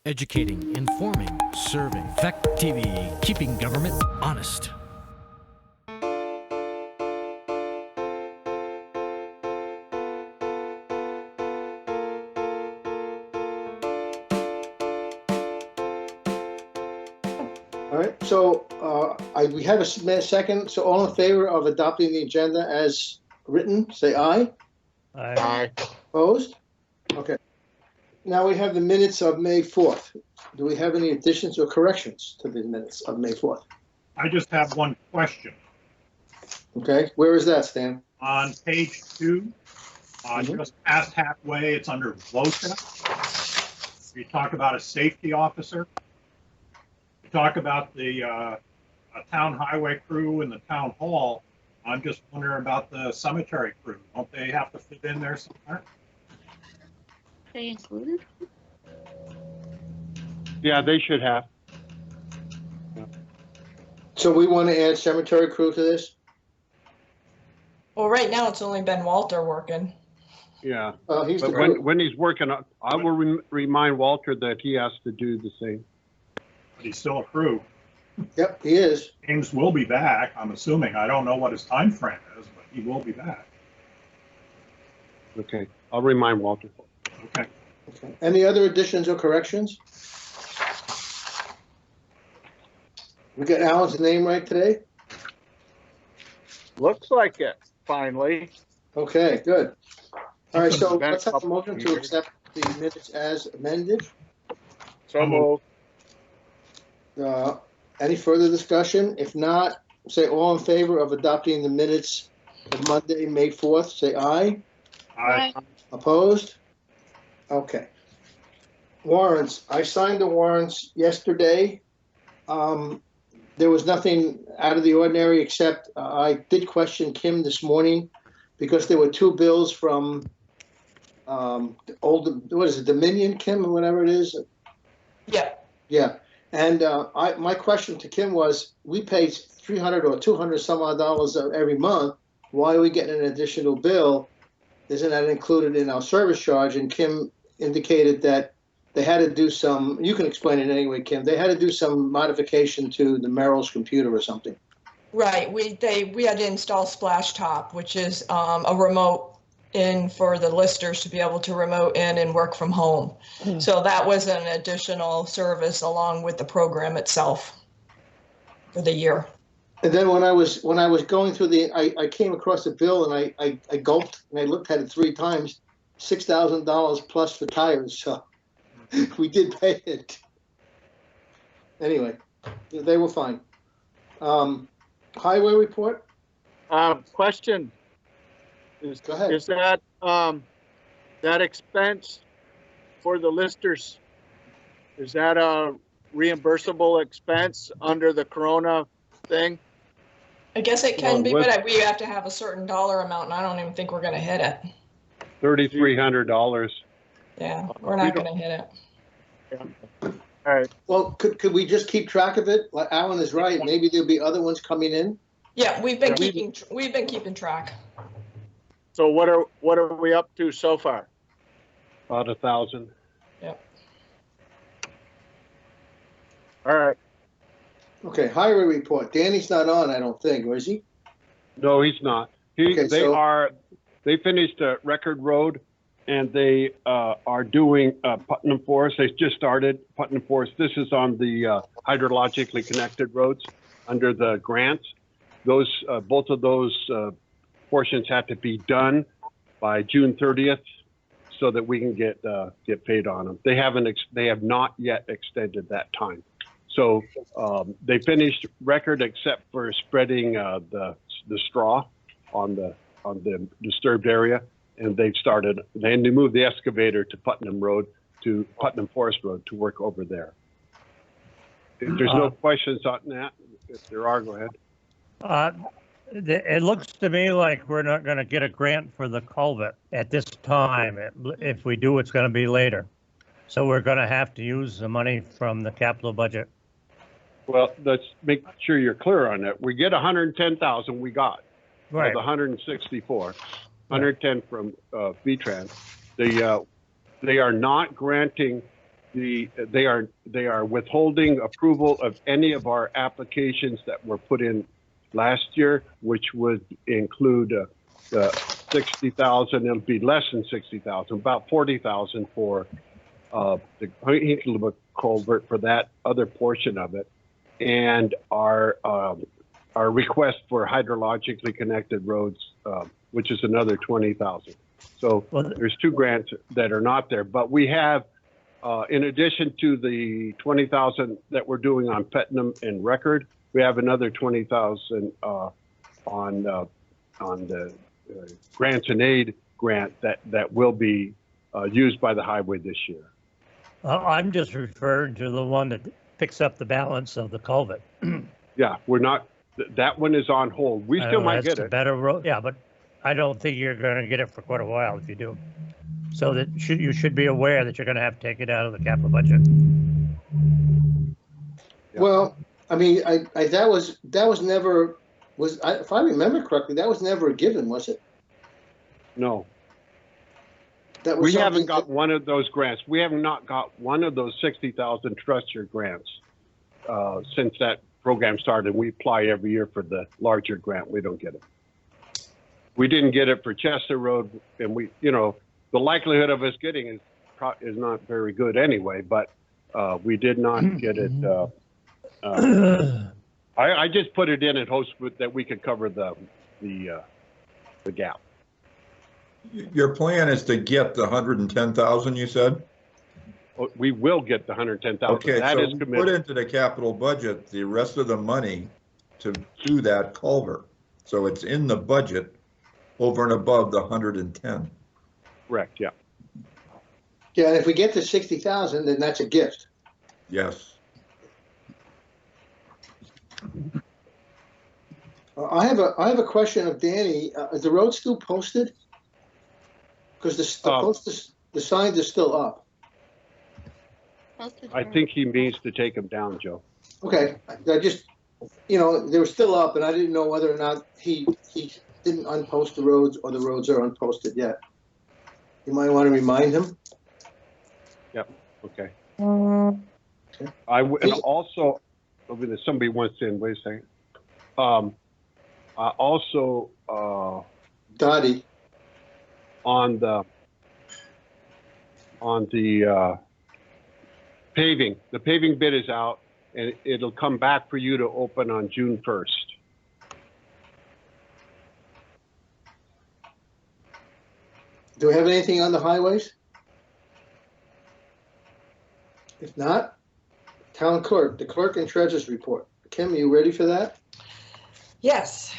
Educating, informing, serving. Fact TV, keeping government honest. All right, so we have a second. So all in favor of adopting the agenda as written, say aye. Aye. Opposed? Okay. Now we have the minutes of May 4th. Do we have any additions or corrections to the minutes of May 4th? I just have one question. Okay, where is that, Stan? On page 2, just past halfway, it's under VOCA. You talk about a safety officer. You talk about the a town highway crew and the town hall. I'm just wondering about the cemetery crew. Don't they have to fit in there somewhere? They included? Yeah, they should have. So we want to add cemetery crew to this? Well, right now it's only been Walter working. Yeah. He's the But crew. when he's working, I will remind Walter that he has to do the same. But he's still a crew. Yep, he is. James will be back, I'm assuming. I don't know what his time frame is, but he will be back. Okay, I'll remind Walter. Okay. Okay. Any other additions or corrections? We got Alan's name right today? Looks like it, finally. Okay, good. All right, so Been a let's have a couple motion to years. accept the minutes as amended. So moved. Any further discussion? If not, say all in favor of adopting the minutes of Monday, May 4th, say aye. Aye. Opposed? Okay. Warrants. I signed the warrants yesterday. There was nothing out of the ordinary except I did question Kim this morning because there were two bills from what is it, Dominion, Kim, or whatever it is? Yeah. Yeah. And my question to Kim was, we pay $300 or $200 some odd dollars every month. Why are we getting an additional bill? Isn't that included in our service charge? And Kim indicated that they had to do some, you can explain it anyway, Kim, they had to do some modification to the Merrill's computer or something. Right. We had to install Splash Top, which is a remote in for the listers to be able to remote in and work from home. So that was an additional service along with the program itself for the year. And then when I was going through I came across a bill and I gulped and I looked at it 3 times, $6,000 plus for tires. So we did pay it. Anyway, they were fine. Highway report? Question. Go ahead. Is that, that expense for the listers, is that a reimbursable expense under the Corona thing? I guess it can Well, be, what- but we have to have a certain dollar amount, and I don't even think we're going to hit it. $3,300. Yeah, we're not going to hit it. All right. Well, could we just keep track of it? Like Alan is right. Maybe there'll be other ones coming in. Yeah, we've been Yeah. keeping track. So what are we up to so far? About 1,000. Yep. All right. Okay, highway report. Danny's not on, I don't think, or is he? No, he's not. Okay, They finished Record Road, and they are doing Putnam Forest. They just started Putnam Forest. This is on the hydrologically connected roads under the grants. Those both of those portions have to be done by June 30th, so that we can get paid on them. They have not yet extended that time. So they finished Record except for spreading the straw on the disturbed area, and they moved the excavator to Putnam Forest Road to work over there. If there's no questions on that, if there are, go ahead. It looks to me like we're not going to get a grant for the culvert at this time. If we do, it's going to be later. So we're going to have to use the money from the capital budget. Well, let's make sure you're clear on that. We get 110,000 we got. Right. Of the 164, 110 from VTrans. They are not granting they are withholding approval of any of our applications that were put in last year, which would include the 60,000. It'll be less than 60,000, about 40,000 for the Hinckley culvert for that other portion of it, and our request for hydrologically connected roads, which is another 20,000. So there's two grants that are not there, but we have, in addition to the 20,000 that we're doing on Putnam and Record, we have another 20,000 on the grants and aid grant that will be used by the highway this year. I'm just referring to the one that picks up the balance of the culvert. Yeah, we're not. That one is on hold. We still might get it. Better road, yeah, but I don't think you're going to get it for quite a while if you do. So that you should be aware that you're going to have to take it out of the capital budget. Yeah. Well, I mean, that was never if I remember correctly, that was never a given, was it? No, That was we haven't something got one of those grants. We have not got one of those 60,000 trust year grants since that program started. We apply every year for the larger grant. We don't get it. We didn't get it for Chester Road, and the likelihood of us getting it is not very good anyway. But we did not get it. I just put it in at hopes that we could cover the gap. Your plan is to get the 110,000, you said? We will get the 110,000. Okay, that so is committed. put into the capital budget the rest of the money to do that culvert. So it's in the budget over and above the 110. Correct, yeah. Yeah, and if we get to 60,000, then that's a gift. Yes. I have a question of Danny. Is the road still posted? Because the signs are still up. Posted I for- think he means to take them down, Joe. Okay, I just, they were still up, and I didn't know whether or not he didn't unpost the roads or the roads are unposted yet. You might want to remind him. Okay. Okay. And also, somebody wants in. Wait a second. Also, Dottie. on the paving, the paving bid is out, and it'll come back for you to open on June 1st. Do we have anything on the highways? If not, town clerk, the clerk and treasurer's report. Kim, are you ready for that? Yes.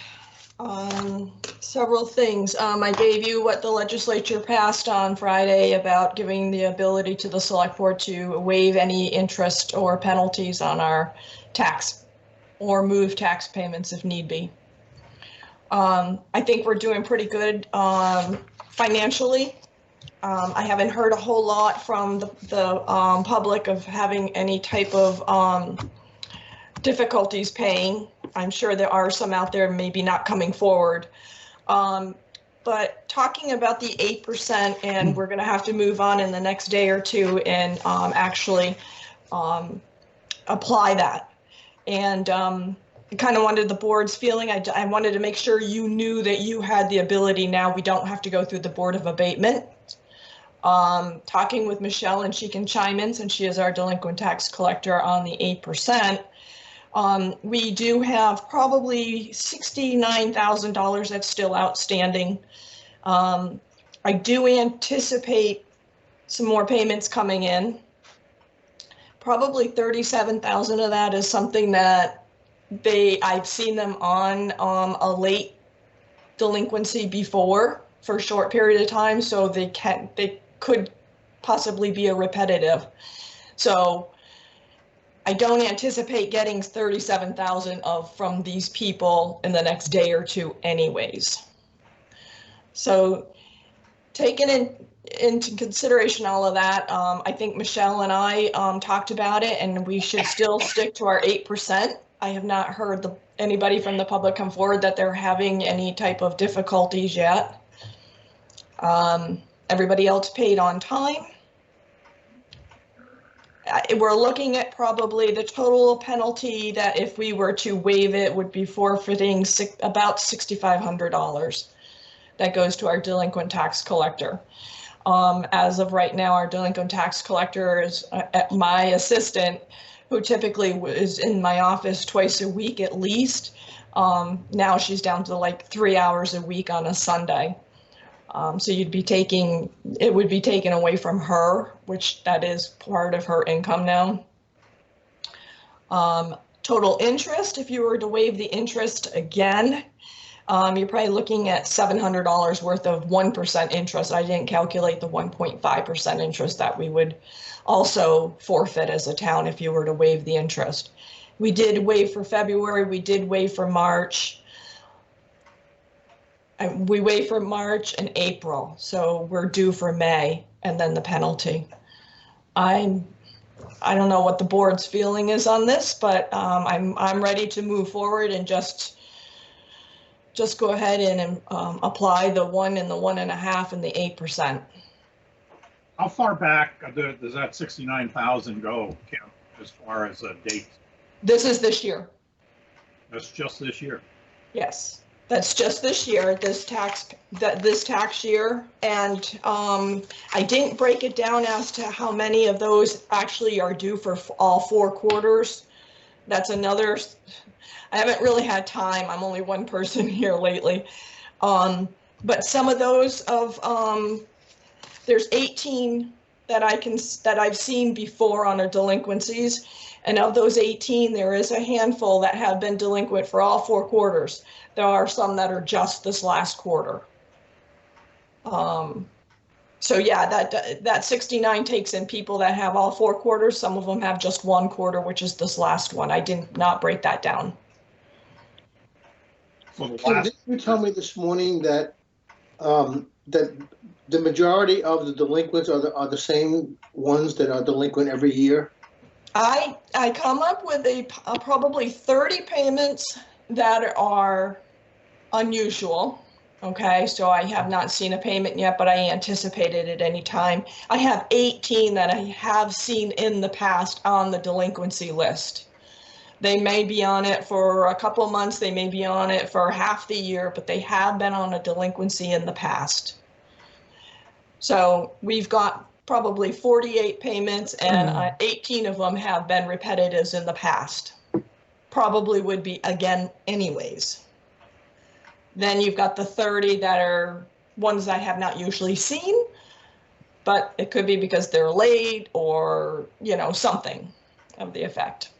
Several things. I gave you what the legislature passed on Friday about giving the ability to the select board to waive any interest or penalties on our tax or move tax payments if need be. I think we're doing pretty good financially. I haven't heard a whole lot from the public of having any type of difficulties paying. I'm sure there are some out there maybe not coming forward. But talking about the 8%, and we're going to have to move on in the next day or two and actually apply that. And I kind of wanted the board's feeling. I wanted to make sure you knew that you had the ability. Now we don't have to go through the Board of Abatement. Talking with Michelle, and she can chime in since she is our delinquent tax collector on the 8%. We do have probably $69,000 that's still outstanding. I do anticipate some more payments coming in. Probably 37,000 of that is something that I've seen them on a late delinquency before for a short period of time, so they could possibly be a repetitive. So I don't anticipate getting 37,000 from these people in the next day or two anyways. So taking into consideration all of that, I think Michelle and I talked about it, and we should still stick to our 8%. I have not heard anybody from the public come forward that they're having any type of difficulties yet. Everybody else paid on time. we're looking at probably the total penalty that if we were to waive it would be forfeiting about $6,500 that goes to our delinquent tax collector. As of right now, our delinquent tax collector is my assistant, who typically is in my office twice a week at least. Now she's down to like 3 hours a week on a Sunday. So it would be taken away from her, which that is part of her income now. Total interest, if you were to waive the interest again, you're probably looking at $700 worth of 1% interest. I didn't calculate the 1.5% interest that we would also forfeit as a town if you were to waive the interest. We did waive for February, we did waive for March. We wait for March and April, so we're due for May and then the penalty. I don't know what the board's feeling is on this, but I'm ready to move forward and just go ahead and apply the 1 and the 1.5 and the 8%. How far back does that 69,000 go, Kim, as far as a date? This is this year. That's just this year. Yes. That's just this year, this tax year, and I didn't break it down as to how many of those actually are due for all 4 quarters. That's another. I haven't really had time. I'm only one person here lately, but some of those there's 18 that I've seen before on our delinquencies, and of those 18, there is a handful that have been delinquent for all 4 quarters. There are some that are just this last quarter. So yeah, that 69 takes in people that have all 4 quarters. Some of them have just 1 quarter, which is this last one. I did not break that down. So Did you tell me this morning that that the majority of the delinquents are the same ones that are delinquent every year? I come up with probably 30 payments that are unusual. Okay, so I have not seen a payment yet, but I anticipated it any time. I have 18 that I have seen in the past on the delinquency list. They may be on it for a couple of months, they may be on it for half the year, but they have been on a delinquency in the past. So we've got probably 48 payments, and 18 of them have been repetitive as in the past. Probably would be again anyways. Then you've got the 30 that are ones I have not usually seen, but it could be because they're late or, you know, something of the effect.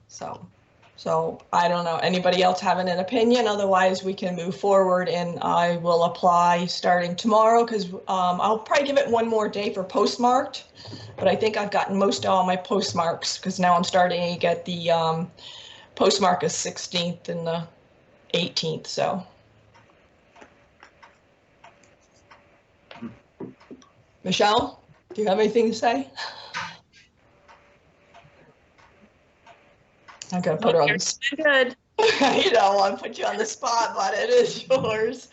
So I don't know. Anybody else having an opinion? Otherwise, we can move forward, and I will apply starting tomorrow, because I'll probably give it one more day for postmarked, but I think I've gotten most of all my postmarks, because now I'm starting to get the postmark is 16th and the 18th. So Michelle, do you have anything to say? I'm gonna put her on the spot. Good. You don't want to put you on the spot, but it is yours.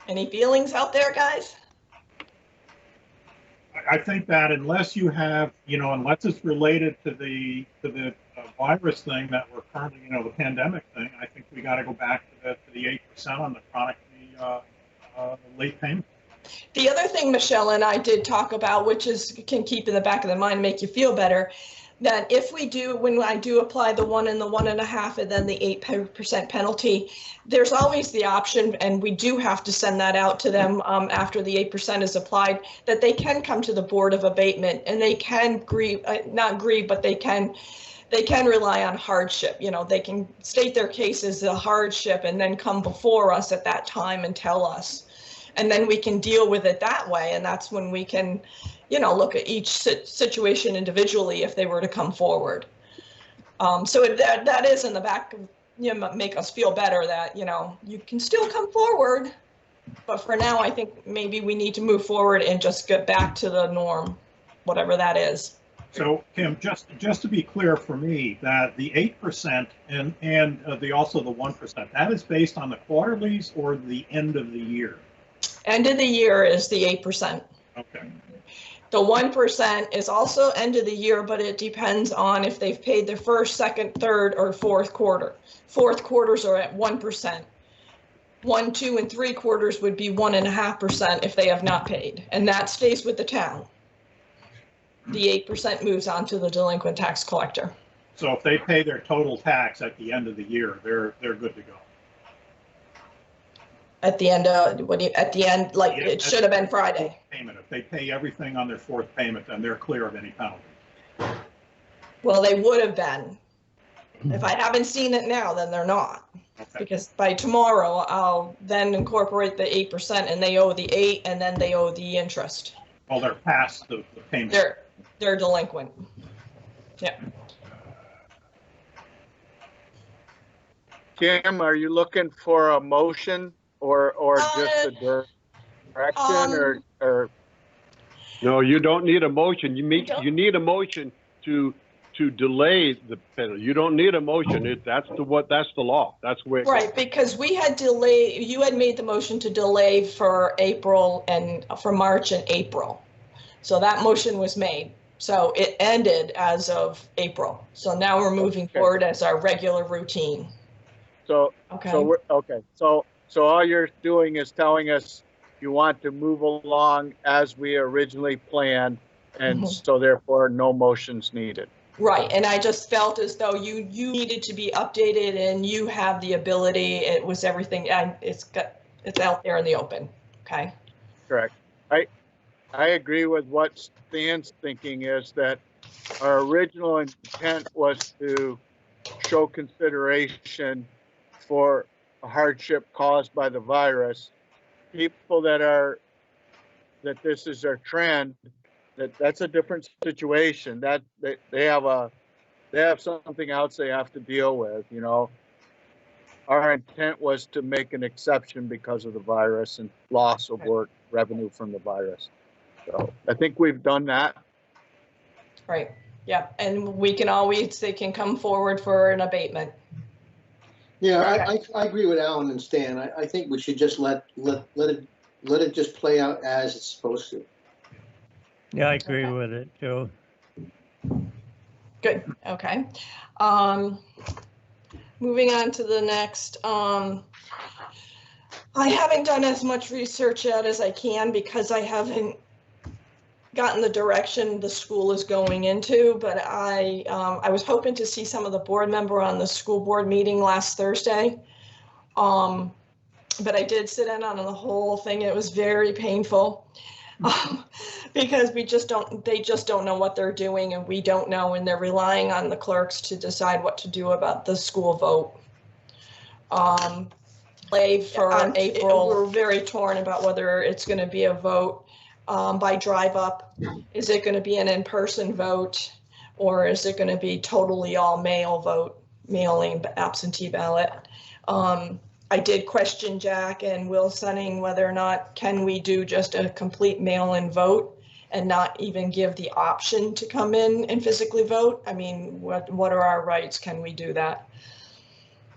Any feelings out there, guys? I think that unless you have, you know, unless it's related to the virus thing that we're currently, you know, the pandemic thing, I think we got to go back to the 8% on the chronically late payment. The other thing Michelle and I did talk about, which can keep in the back of the mind and make you feel better, that if we do, when I do apply the 1 and the 1.5 and then the 8% penalty, there's always the option, and we do have to send that out to them after the 8% is applied, that they can come to the Board of Abatement and they can not grieve, but they can rely on hardship. You know, they can state their case as a hardship and then come before us at that time and tell us. And then we can deal with it that way. And that's when we can, you know, look at each situation individually if they were to come forward. So that is in the back, you know, make us feel better that, you know, you can still come forward. But for now, I think maybe we need to move forward and just get back to the norm, whatever that is. So Kim, just to be clear for me, that the 8% and also the 1%, that is based on the quarterlies or the end of the year? End of the year is the 8%. Okay. The 1% is also end of the year, but it depends on if they've paid their first, second, third, or fourth quarter. Fourth quarters are at 1%. 1, 2, and 3 quarters would be 1.5% if they have not paid, and that stays with the town. The 8% moves on to the delinquent tax collector. So if they pay their total tax at the end of the year, they're good to go. At the end of, at the end, like Yeah, it should have been Friday. Payment. If they pay everything on their fourth payment, then they're clear of any penalty. Well, they would have been. If I haven't seen it now, then they're not. Okay. Because by tomorrow, I'll then incorporate the 8% and they owe the 8 and then they owe the interest. Well, they're past the payment. They're delinquent. Yeah. Kim, are you looking for a motion or just a direction or? No, you don't need a motion. You need a motion to delay the penalty. You don't need a motion. That's the law. That's where it Right, because we had you had made the motion to delay for March and April. So that motion was made. So it ended as of April. So now we're moving forward as our regular routine. So, Okay. So all you're doing is telling us you want to move along as we originally planned, and so therefore no motions needed. Right, and I just felt as though you needed to be updated and you have the ability, it was everything, it's out there in the open, okay? Correct. I agree with what Stan's thinking is that our original intent was to show consideration for a hardship caused by the virus. People that this is their trend, that's a different situation. That they have something else they have to deal with, you know. Our intent was to make an exception because of the virus and loss of work revenue from the virus. So I think we've done that. Right, yeah, and they can come forward for an abatement. Yeah, I agree with Alan and Stan. I think we should just let it just play out as it's supposed to. Yeah, I agree with it, Joe. Good, okay. Moving on to the next, I haven't done as much research yet as I can because I haven't gotten the direction the school is going into, but I was hoping to see some of the board member on the school board meeting last Thursday. But I did sit in on the whole thing. It was very painful because they just don't know what they're doing and we don't know, and they're relying on the clerks to decide what to do about the school vote. For April, we're very torn about whether it's going to be a vote by drive up. Is it going to be an in-person vote, or is it going to be totally all mail vote, mailing absentee ballot? I did question Jack and Will Sunning whether or not can we do just a complete mail-in vote and not even give the option to come in and physically vote. I mean, what are our rights? Can we do that?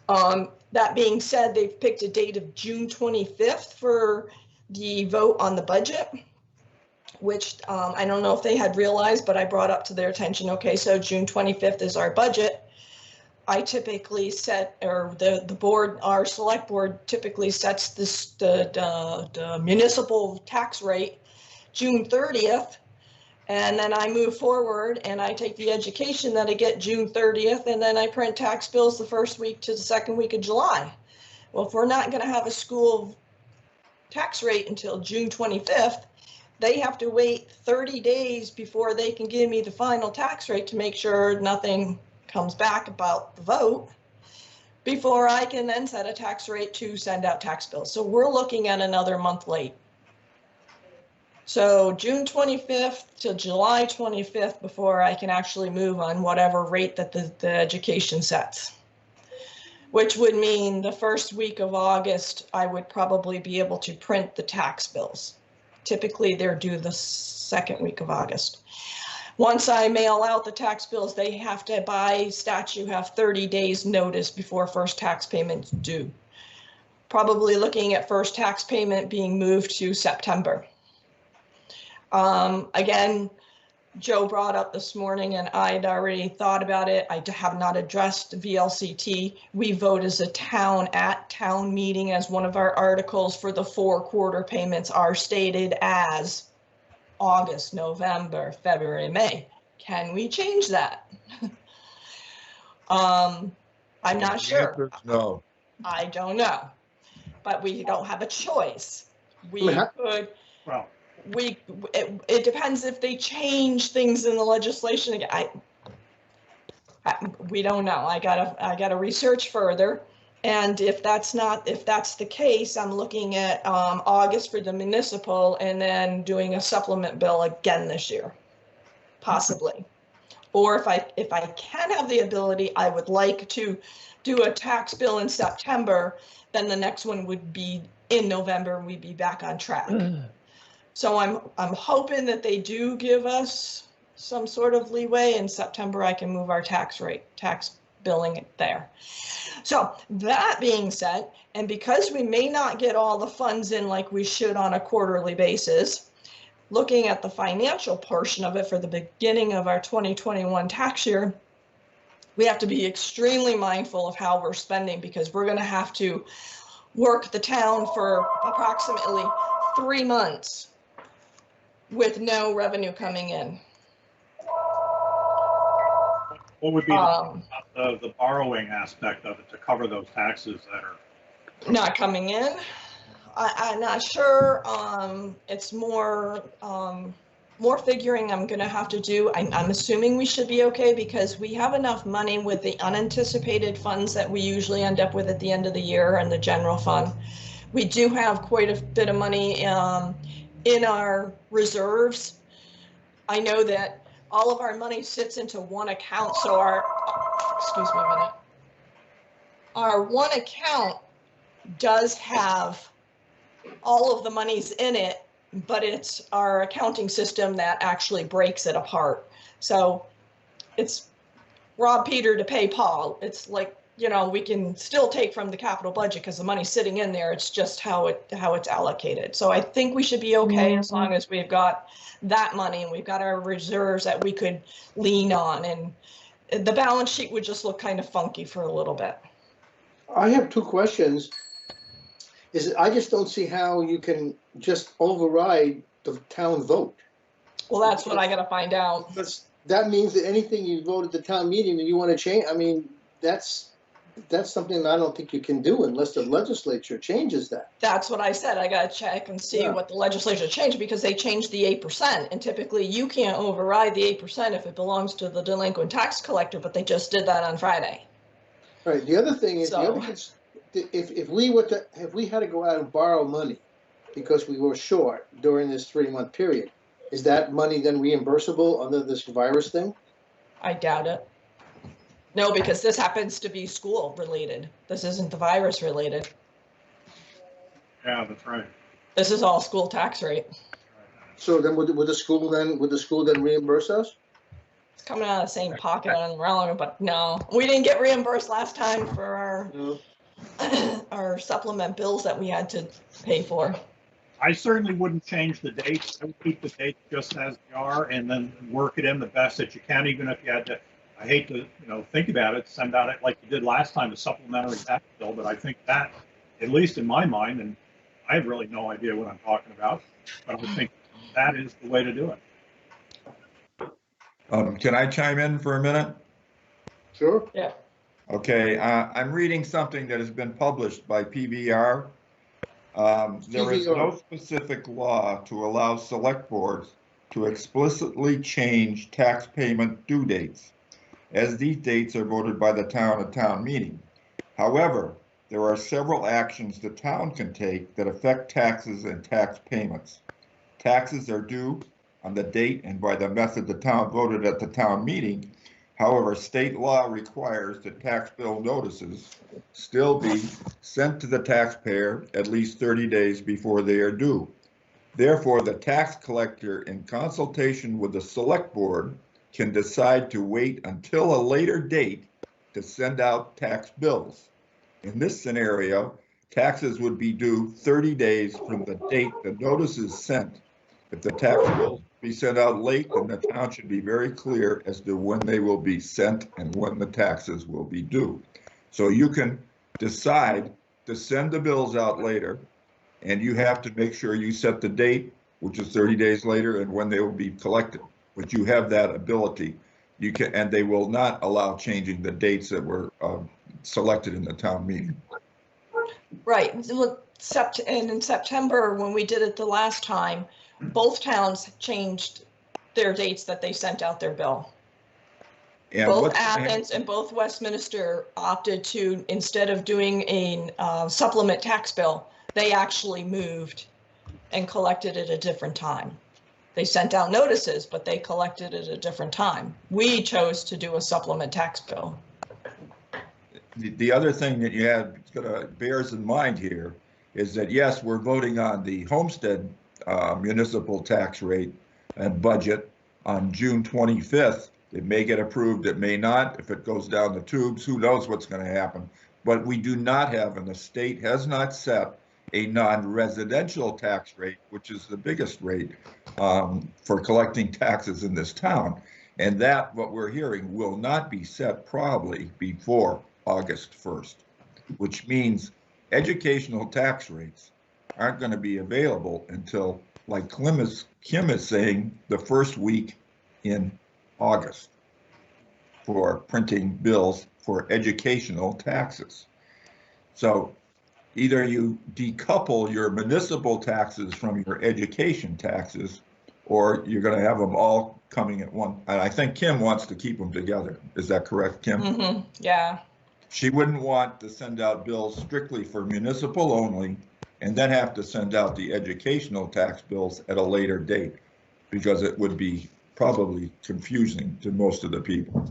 That being said, they've picked a date of June 25th for the vote on the budget, which I don't know if they had realized, but I brought up to their attention, okay, so June 25th is our budget. I typically set, or the board, our select board typically sets the municipal tax rate June 30th. And then I move forward and I take the education that I get June 30th, and then I print tax bills the first week to the second week of July. Well, if we're not going to have a school tax rate until June 25th, they have to wait 30 days before they can give me the final tax rate to make sure nothing comes back about the vote before I can then set a tax rate to send out tax bills. So we're looking at another month late. So June 25th to July 25th before I can actually move on whatever rate that the education sets, which would mean the first week of August, I would probably be able to print the tax bills. Typically they're due the second week of August. Once I mail out the tax bills, they have to, by statute, have 30 days notice before first tax payment's due. probably looking at first tax payment being moved to September. Again, Joe brought up this morning, and I'd already thought about it. I have not addressed VLCT. We vote as a town at town meeting, as one of our articles for the 4 quarter payments are stated as August, November, February, May. Can we change that? I'm not The sure. answer is no. I don't know, but we don't have a choice. We could. Well, It depends if they change things in the legislation again. We don't know. I gotta research further. And if that's the case, I'm looking at August for the municipal and then doing a supplement bill again this year, possibly. Or if I can have the ability, I would like to do a tax bill in September, then the next one would be in November and we'd be back on track. So I'm hoping that they do give us some sort of leeway. In September, I can move our tax billing there. So that being said, and because we may not get all the funds in like we should on a quarterly basis, looking at the financial portion of it for the beginning of our 2021 tax year, we have to be extremely mindful of how we're spending, because we're going to have to work the town for approximately 3 months with no revenue coming in. what would be the borrowing aspect of it to cover those taxes that are Not coming in? I'm not sure. It's more figuring I'm gonna have to do. I'm assuming we should be okay, because we have enough money with the unanticipated funds that we usually end up with at the end of the year and the general fund. We do have quite a bit of money in our reserves. I know that all of our money sits into one account, so excuse me a minute. Our one account does have all of the monies in it, but it's our accounting system that actually breaks it apart. So it's rob Peter to pay Paul. It's like, we can still take from the capital budget because the money's sitting in there. It's just how it's allocated. So I think we should be okay as long as we've got that money and we've got our reserves that we could lean on, and the balance sheet would just look kind of funky for a little bit. I have 2 questions. I just don't see how you can just override the town vote. Well, that's what I got to find out. Because that means that anything you vote at the town meeting and you want to change, that's something that I don't think you can do unless the legislature changes that. That's what I said. I got to check and see what the legislature changed, because they changed the 8%. And typically you can't override the 8% if it belongs to the delinquent tax collector, but they just did that on Friday. Right. The other thing is, if we had to go out and borrow money because we were short during this 3-month period, is that money then reimbursable under this virus thing? I doubt it. No, because this happens to be school related. This isn't the virus related. Yeah, that's right. This is all school tax rate. So then would the school then reimburse us? It's coming out of the same pocket on the wrong, but no, we didn't get reimbursed last time for our supplement bills that we had to pay for. I certainly wouldn't change the dates. I would keep the dates just as they are and then work it in the best that you can, even if you had to, I hate to, think about it, send out it like you did last time, a supplementary tax bill, but I think that, at least in my mind, and I have really no idea what I'm talking about, but I would think that is the way to do it. Can I chime in for a minute? Sure. Yeah. Okay, I'm reading something that has been published by PBR. There is no specific law to allow select boards to explicitly change tax payment due dates, as these dates are voted by the town at town meeting. However, there are several actions the town can take that affect taxes and tax payments. Taxes are due on the date and by the method the town voted at the town meeting. However, state law requires that tax bill notices still be sent to the taxpayer at least 30 days before they are due. Therefore, the tax collector, in consultation with the select board, can decide to wait until a later date to send out tax bills. In this scenario, taxes would be due 30 days from the date the notice is sent. If the tax bill be sent out late, then the town should be very clear as to when they will be sent and when the taxes will be due. So you can decide to send the bills out later, and you have to make sure you set the date, which is 30 days later, and when they will be collected. But you have that ability. You can, and they will not allow changing the dates that were selected in the town meeting. Right. And in September, when we did it the last time, both towns changed their dates that they sent out their bill. And both Athens and both Westminster opted to, instead of doing a supplement tax bill, they actually moved and collected at a different time. They sent out notices, but they collected at a different time. We chose to do a supplement tax bill. The other thing that you have bears in mind here is that, yes, we're voting on the homestead municipal tax rate and budget on June 25th. It may get approved, it may not. If it goes down the tubes, who knows what's going to happen. But we do not have, and the state has not set a non-residential tax rate, which is the biggest rate for collecting taxes in this town. And that, what we're hearing, will not be set probably before August 1st, which means educational tax rates aren't going to be available until, like Kim is saying, the first week in August for printing bills for educational taxes. So either you decouple your municipal taxes from your education taxes, or you're going to have them all coming at once. And I think Kim wants to keep them together. Is that correct, Kim? Mm-hmm. Yeah. She wouldn't want to send out bills strictly for municipal only and then have to send out the educational tax bills at a later date, because it would be probably confusing to most of the people.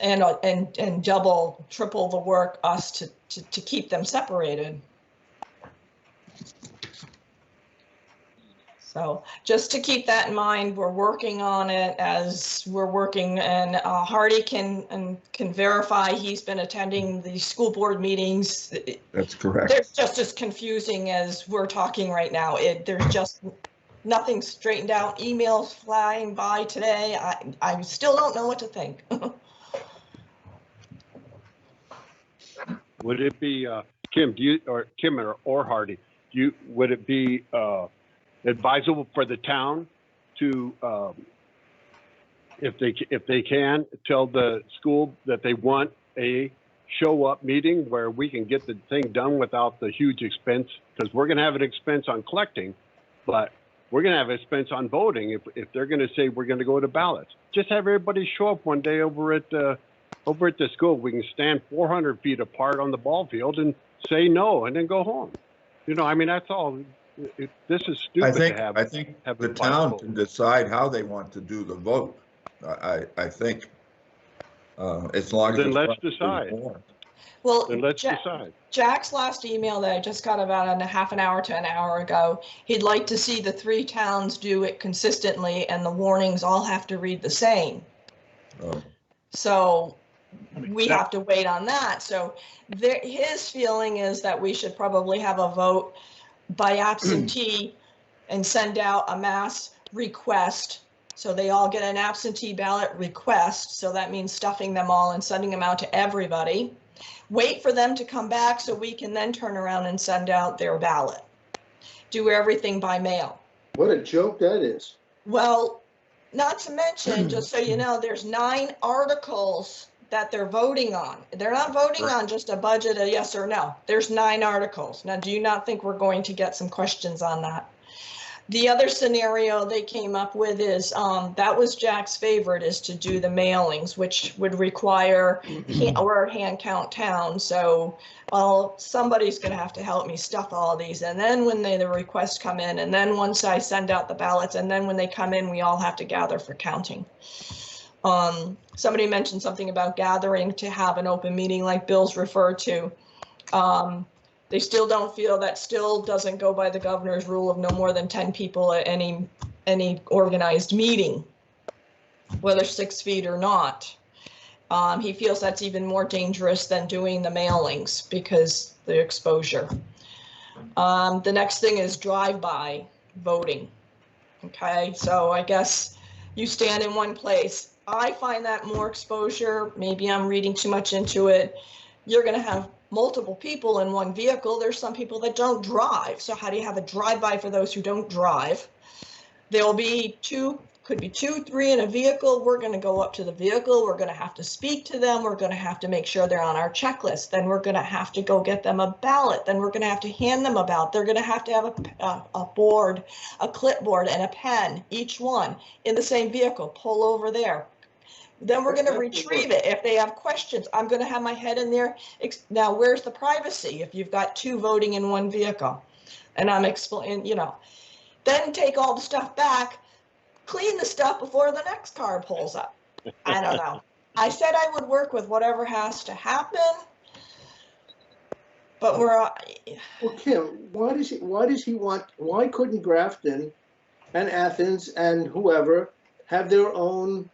And double, triple the work us to keep them separated. So just to keep that in mind, we're working on it as we're working, and Hardy can verify he's been attending the school board meetings. That's correct. They're just as confusing as we're talking right now. There's just nothing straightened out. Emails flying by today. I still don't know what to think. Would it be Kim? Kim or Hardy? Would it be advisable for the town to, if they can, tell the school that they want a show-up meeting where we can get the thing done without the huge expense? Because we're going to have an expense on collecting, but we're going to have an expense on voting if they're going to say we're going to go to ballots. Just have everybody show up one day over at the school. We can stand 400 feet apart on the ball field and say no, and then go home. You know, I mean, that's all. This is stupid. I think the town can decide how they want to do the vote. I think as long as then let's decide. Well, then let's decide. Jack's last email that I just got about a half an hour to an hour ago, he'd like to see the 3 towns do it consistently, and the warnings all have to read the same. Oh. So we have to wait on that. So his feeling is that we should probably have a vote by absentee and send out a mass request. So they all get an absentee ballot request. So that means stuffing them all and sending them out to everybody. Wait for them to come back so we can then turn around and send out their ballot. Do everything by mail. What a joke that is. Well, not to mention, just so you know, there's 9 articles that they're voting on. They're not voting on just a budget, a yes or no. There's 9 articles. Now, do you not think we're going to get some questions on that? The other scenario they came up with is, that was Jack's favorite, is to do the mailings, which would require, we're a hand count town. So, well, somebody's going to have to help me stuff all these. And then when the requests come in, and then once I send out the ballots, and then when they come in, we all have to gather for counting. Somebody mentioned something about gathering to have an open meeting like Bill's referred to. They still don't feel that still doesn't go by the governor's rule of no more than 10 people at any organized meeting, whether 6 feet or not. He feels that's even more dangerous than doing the mailings because the exposure. The next thing is drive-by voting. Okay, so I guess you stand in one place. I find that more exposure. Maybe I'm reading too much into it. You're going to have multiple people in one vehicle. There's some people that don't drive. So how do you have a drive-by for those who don't drive? There will be could be 2, 3 in a vehicle. We're going to go up to the vehicle. We're going to have to speak to them. We're going to have to make sure they're on our checklist. Then we're going to have to go get them a ballot. Then we're going to have to hand them a ballot. They're going to have a board, a clipboard, and a pen, each one in the same vehicle. Pull over there. Then we're going to retrieve it. If they have questions, I'm going to have my head in there. Now, where's the privacy if you've got 2 voting in one vehicle? And I'm explaining, then take all the stuff back, clean the stuff before the next car pulls up. I don't know. I said I would work with whatever has to happen, but Well, Kim, why couldn't Grafton and Athens and whoever have their own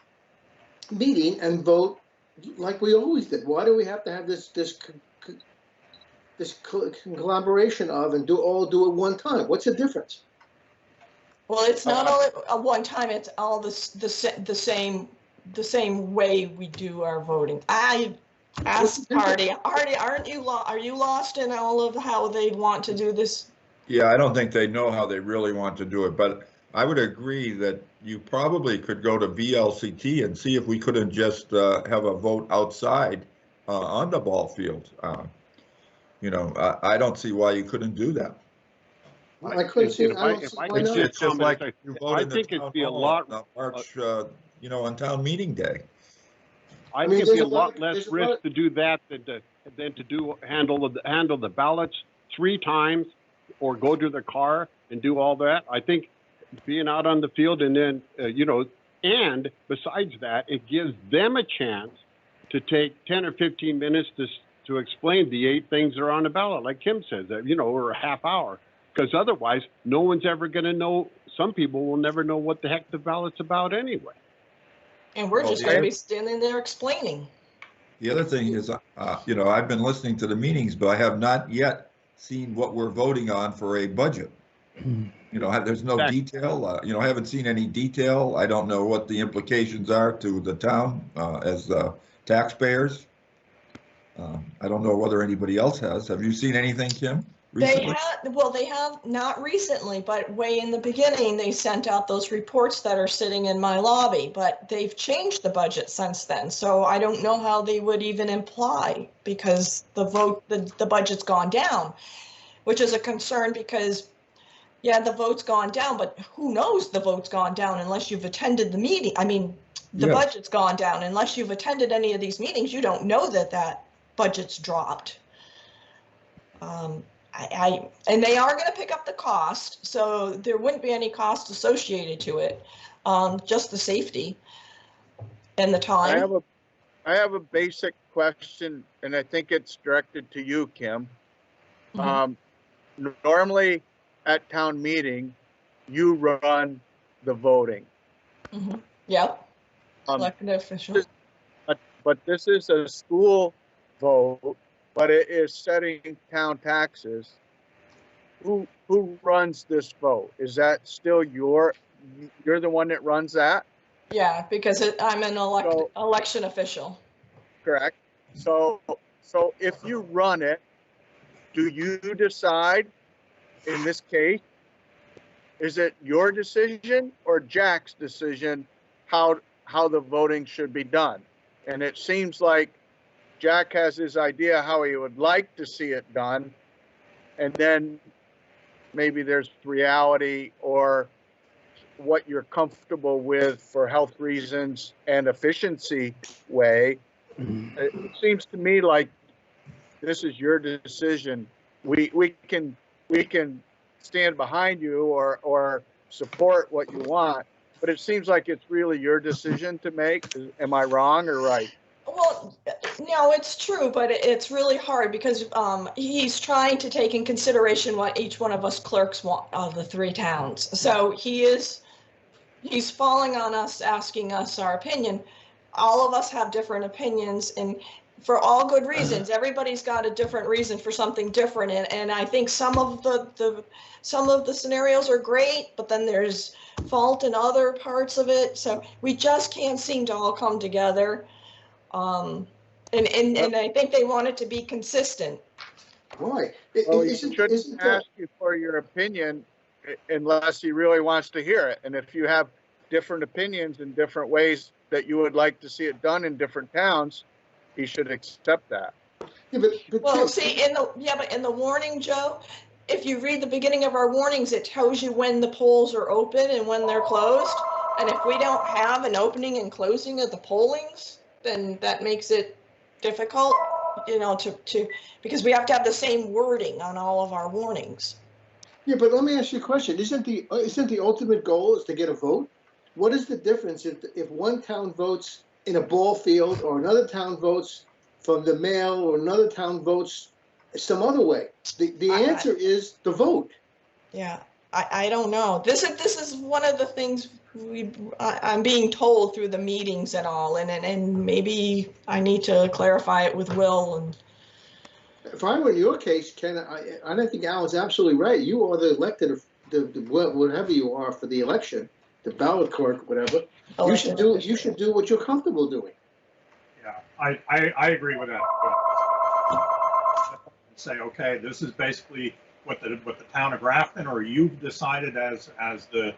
meeting and vote like we always did? Why do we have to have this collaboration of and do it one time? What's the difference? well, it's not all at one time. It's all the same way we do our voting. I asked Artie, are you lost in all of how they want to do this? Yeah, I don't think they know how they really want to do it, but I would agree that you probably could go to VLCT and see if we couldn't just have a vote outside on the ball field. I don't see why you couldn't do that. I couldn't see. If I could Why not? It's just like you vote I in the think it'd town be a hall lot. on March, on town meeting day. I mean, think it'd be a there's lot less there's a risk lot- to do that than to handle the ballots 3 times or go to the car and do all that. I think being out on the field and then and besides that, it gives them a chance to take 10 or 15 minutes to explain the 8 things that are on the ballot, like Kim says, or a half hour. Because otherwise, no one's ever going to know. Some people will never know what the heck the ballot's about anyway. And we're Well, just yeah. going to be standing there explaining. The other thing is, I've been listening to the meetings, but I have not yet seen what we're voting on for a budget. There's no Exactly. detail, I haven't seen any detail. I don't know what the implications are to the town as taxpayers. I don't know whether anybody else has. Have you seen anything, Kim? Recently? They have not recently, but way in the beginning, they sent out those reports that are sitting in my lobby, but they've changed the budget since then. So I don't know how they would even imply because the budget's gone down, which is a concern because the vote's gone down, but who knows the vote's gone down unless you've attended the meeting. I mean, the Yes. budget's gone down. Unless you've attended any of these meetings, you don't know that budget's dropped. And they are going to pick up the cost, so there wouldn't be any cost associated to it, just the safety and the time. I have a basic question, and I think it's directed to you, Kim. Normally at town meeting, you run the voting. Yep. Elected official. But this is a school vote, but it is setting town taxes. Who runs this vote? Is that still you're the one that runs that? Yeah, because I'm an election official. Correct. So if you run it, do you decide in this case? Is it your decision or Jack's decision how the voting should be done? And it seems like Jack has his idea how he would like to see it done, and then maybe there's reality or what you're comfortable with for health reasons and efficiency way. It seems to me like this is your decision. We can stand behind you or support what you want, but it seems like it's really your decision to make. Am I wrong or right? Well, no, it's true, but it's really hard because he's trying to take in consideration what each one of us clerks want of the 3 towns. So he's falling on us, asking us our opinion. All of us have different opinions, and for all good reasons. Everybody's got a different reason for something different, and I think some of the scenarios are great, but then there's fault in other parts of it. So we just can't seem to all come together. And I think they want it to be consistent. Why? Well, he Isn't shouldn't ask you for your opinion unless he really wants to hear it. And if you have different opinions in different ways that you would like to see it done in different towns, he should accept that. Yeah, but Well, Tim, see, but in the warning, Joe, if you read the beginning of our warnings, it tells you when the polls are open and when they're closed. And if we don't have an opening and closing of the pollings, then that makes it difficult, because we have to have the same wording on all of our warnings. yeah, but let me ask you a question. Isn't the ultimate goal is to get a vote? What is the difference if one town votes in a ball field, or another town votes from the mail, or another town votes some other way? The answer is the vote. Yeah, I don't know. This is one of the things I'm being told through the meetings and all, and maybe I need to clarify it with Will. And If I were in your case, Ken, I don't think Alan's absolutely right. You are the elected, whatever you are for the election, the ballot clerk, whatever. You should do what you're comfortable doing. Yeah, I agree with that. Say, okay, this is basically what the town of Grafton, or you've decided as the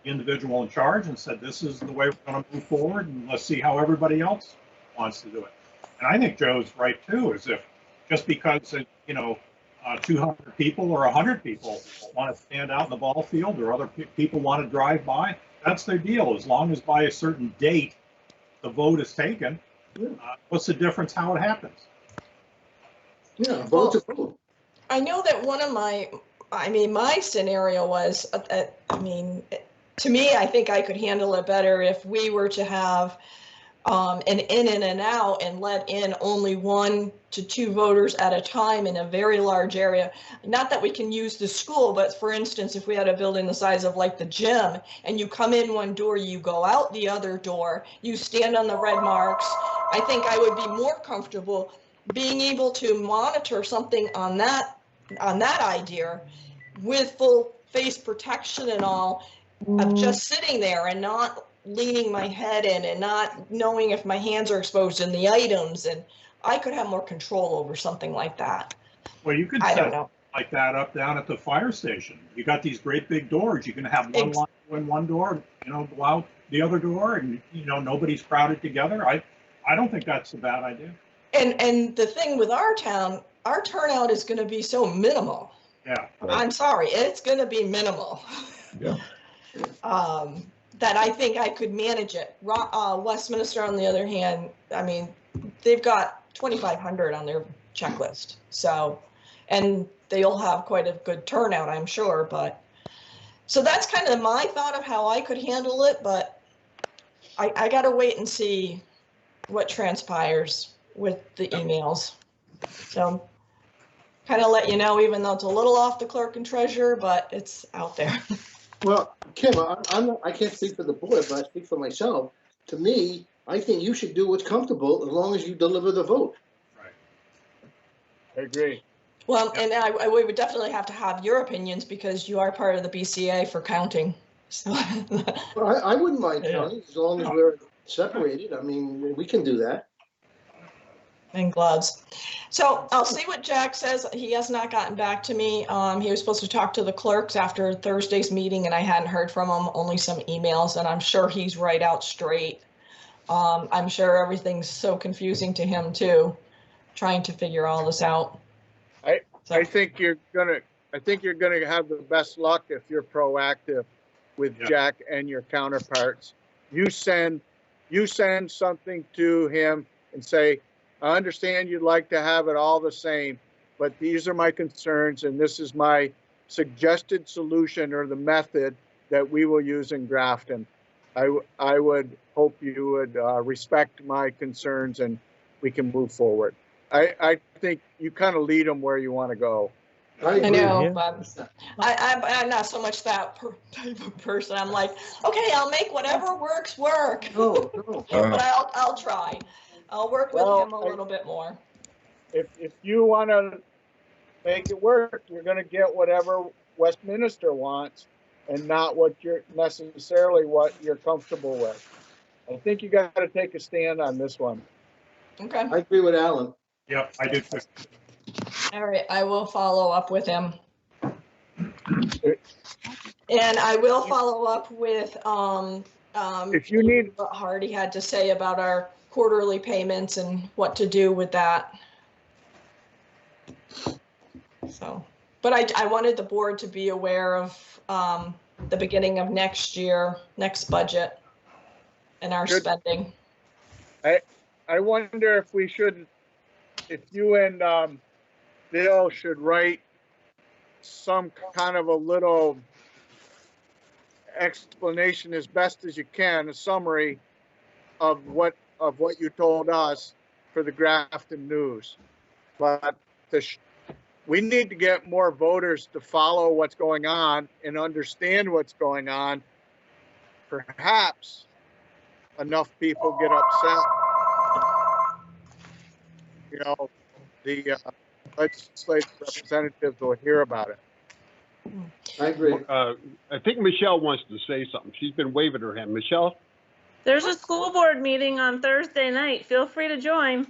individual in charge, and said this is the way we're going to move forward, and let's see how everybody else wants to do it. And I think Joe's right too. Is if just because 200 people or 100 people want to stand out in the ball field, or other people want to drive by, that's their deal. As long as by a certain date the vote is taken, what's the difference how it happens? Yeah, vote to vote. I know that one of my scenario was, to me, I think I could handle it better if we were to have an in and an out and let in only 1 to 2 voters at a time in a very large area. Not that we can use the school, but for instance, if we had a building the size of like the gym, and you come in one door, you go out the other door, you stand on the red marks, I think I would be more comfortable being able to monitor something on that idea with full face protection and all, of just sitting there and not leaning my head in and not knowing if my hands are exposed in the items, and I could have more control over something like that. Well, you could set like that up down at the fire station. You got these great big doors. You can have one line in one door, go out the other door, and nobody's crowded together. I don't think that's a bad idea. And the thing with our town, our turnout is going to be so minimal. Yeah. I'm sorry, it's going to be minimal. Yeah. That I think I could manage it. Westminster, on the other hand, they've got 2,500 on their checklist. So, and they'll have quite a good turnout, I'm sure. But so that's kind of my thought of how I could handle it. But I got to wait and see what transpires with the emails. So kind of let you know, even though it's a little off the clerk and treasurer, but it's out there. Well, Kim, I can't speak for the board, but I speak for myself. To me, I think you should do what's comfortable as long as you deliver the vote. Right. I agree. Well, and we would definitely have to have your opinions because you are part of the BCA for counting. So. Well, I wouldn't mind counting as long as we're separated. We can do that. And gloves. So I'll see what Jack says. He has not gotten back to me. He was supposed to talk to the clerks after Thursday's meeting, and I hadn't heard from him, only some emails, and I'm sure he's right out straight. I'm sure everything's so confusing to him too, trying to figure all this out. I think you're gonna have the best luck if you're proactive with Jack and your counterparts. You send something to him and say, I understand you'd like to have it all the same, but these are my concerns, and this is my suggested solution or the method that we will use in Grafton. I would hope you would respect my concerns and we can move forward. I think you kind of lead them where you want to go. I know, but I'm not so much that type of person. I'm like, okay, I'll make whatever works work. No. But I'll try. I'll work with Well, him a little bit more. If you want to make it work, you're going to get whatever Westminster wants and not what you're necessarily what you're comfortable with. I think you got to take a stand on this one. Okay. I agree with Alan. Yep, I do too. All right, I will follow up with him. And I will follow up with, If you need, what Hardy had to say about our quarterly payments and what to do with that. So, but I wanted the board to be aware of, the beginning of next year, next budget and our Good. spending. I wonder if we should, if you and Bill should write some kind of a little explanation as best as you can, a summary of what you told us for the Grafton News. But we need to get more voters to follow what's going on and understand what's going on. Perhaps enough people get upset. You know, the legislative representatives will hear about it. I agree. I think Michelle wants to say something. She's been waving her hand. Michelle? There's a school board meeting on Thursday night. Feel free to join.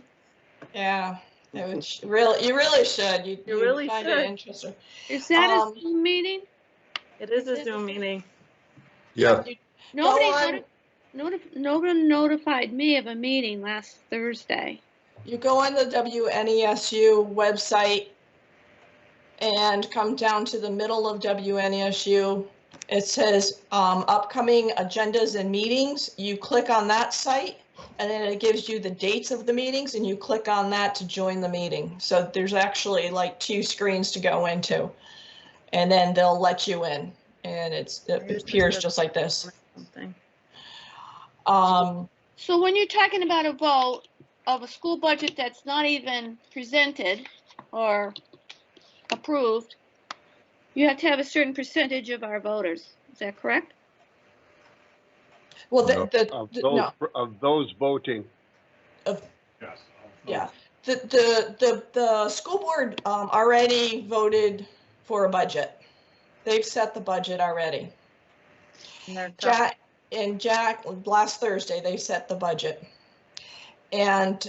Yeah, it would you really should. You really find should. it interesting. Is that Um, a Zoom meeting? It is a Zoom meeting. Yeah, Nobody, on. nobody notified me of a meeting last Thursday. You go on the WNESU website and come down to the middle of WNESU. It says upcoming agendas and meetings. You click on that site and then it gives you the dates of the meetings and you click on that to join the meeting. So there's actually like 2 screens to go into and then they'll let you in and it appears just like this. Something. So when you're talking about a vote of a school budget that's not even presented or approved, you have to have a certain percentage of our voters. Is that correct? Well, Of those voting. Yes. Yeah, the school board already voted for a budget. They've set the budget already. Jack, last Thursday, they set the budget. And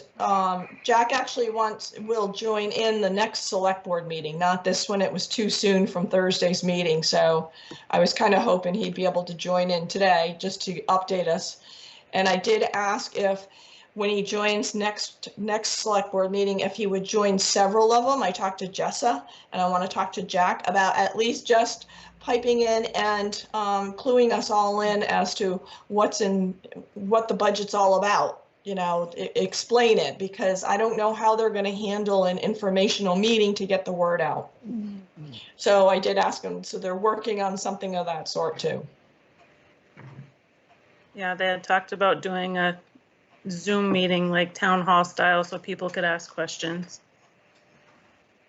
Jack actually will join in the next select board meeting, not this one. It was too soon from Thursday's meeting. So I was kind of hoping he'd be able to join in today just to update us. And I did ask if when he joins next select board meeting, if he would join several of them. I talked to Jessa and I want to talk to Jack about at least just piping in and cluing us all in as to what the budget's all about. You know, explain it, because I don't know how they're going to handle an informational meeting to get the word out. So I did ask them, so they're working on something of that sort too. Yeah, they had talked about doing a Zoom meeting like town hall style so people could ask questions.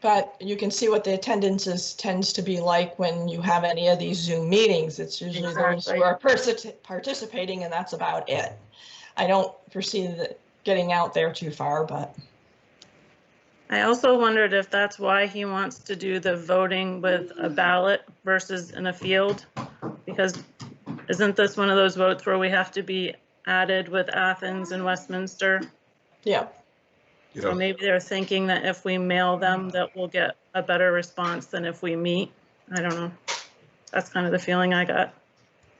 But you can see what the attendance tends to be like when you have any of these Zoom meetings. It's usually those who are participating and that's about it. I don't foresee that getting out there too far, but. I also wondered if that's why he wants to do the voting with a ballot versus in a field, because isn't this one of those votes where we have to be added with Athens and Westminster? Yeah. So maybe they're thinking that if we mail them, that we'll get a better response than if we meet. I don't know. That's kind of the feeling I got.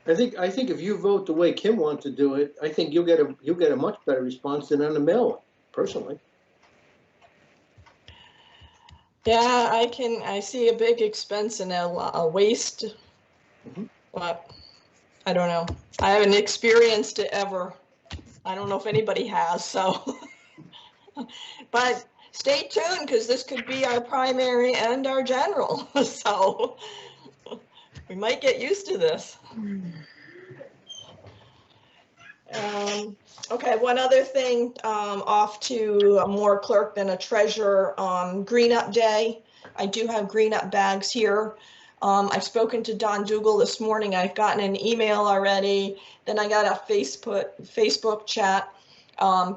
I think if you vote the way Kim wants to do it, I think you'll get a much better response than on the mail, personally. Yeah, I see a big expense and a waste, but I don't know. I haven't experienced it ever. I don't know if anybody has, so. But stay tuned, because this could be our primary and our general, so we might get used to this. Okay, one other thing, off to a more clerk than a treasurer, Green Up Day. I do have Green Up bags here. I've spoken to Don Dougal this morning. I've gotten an email already. Then I got a Facebook chat.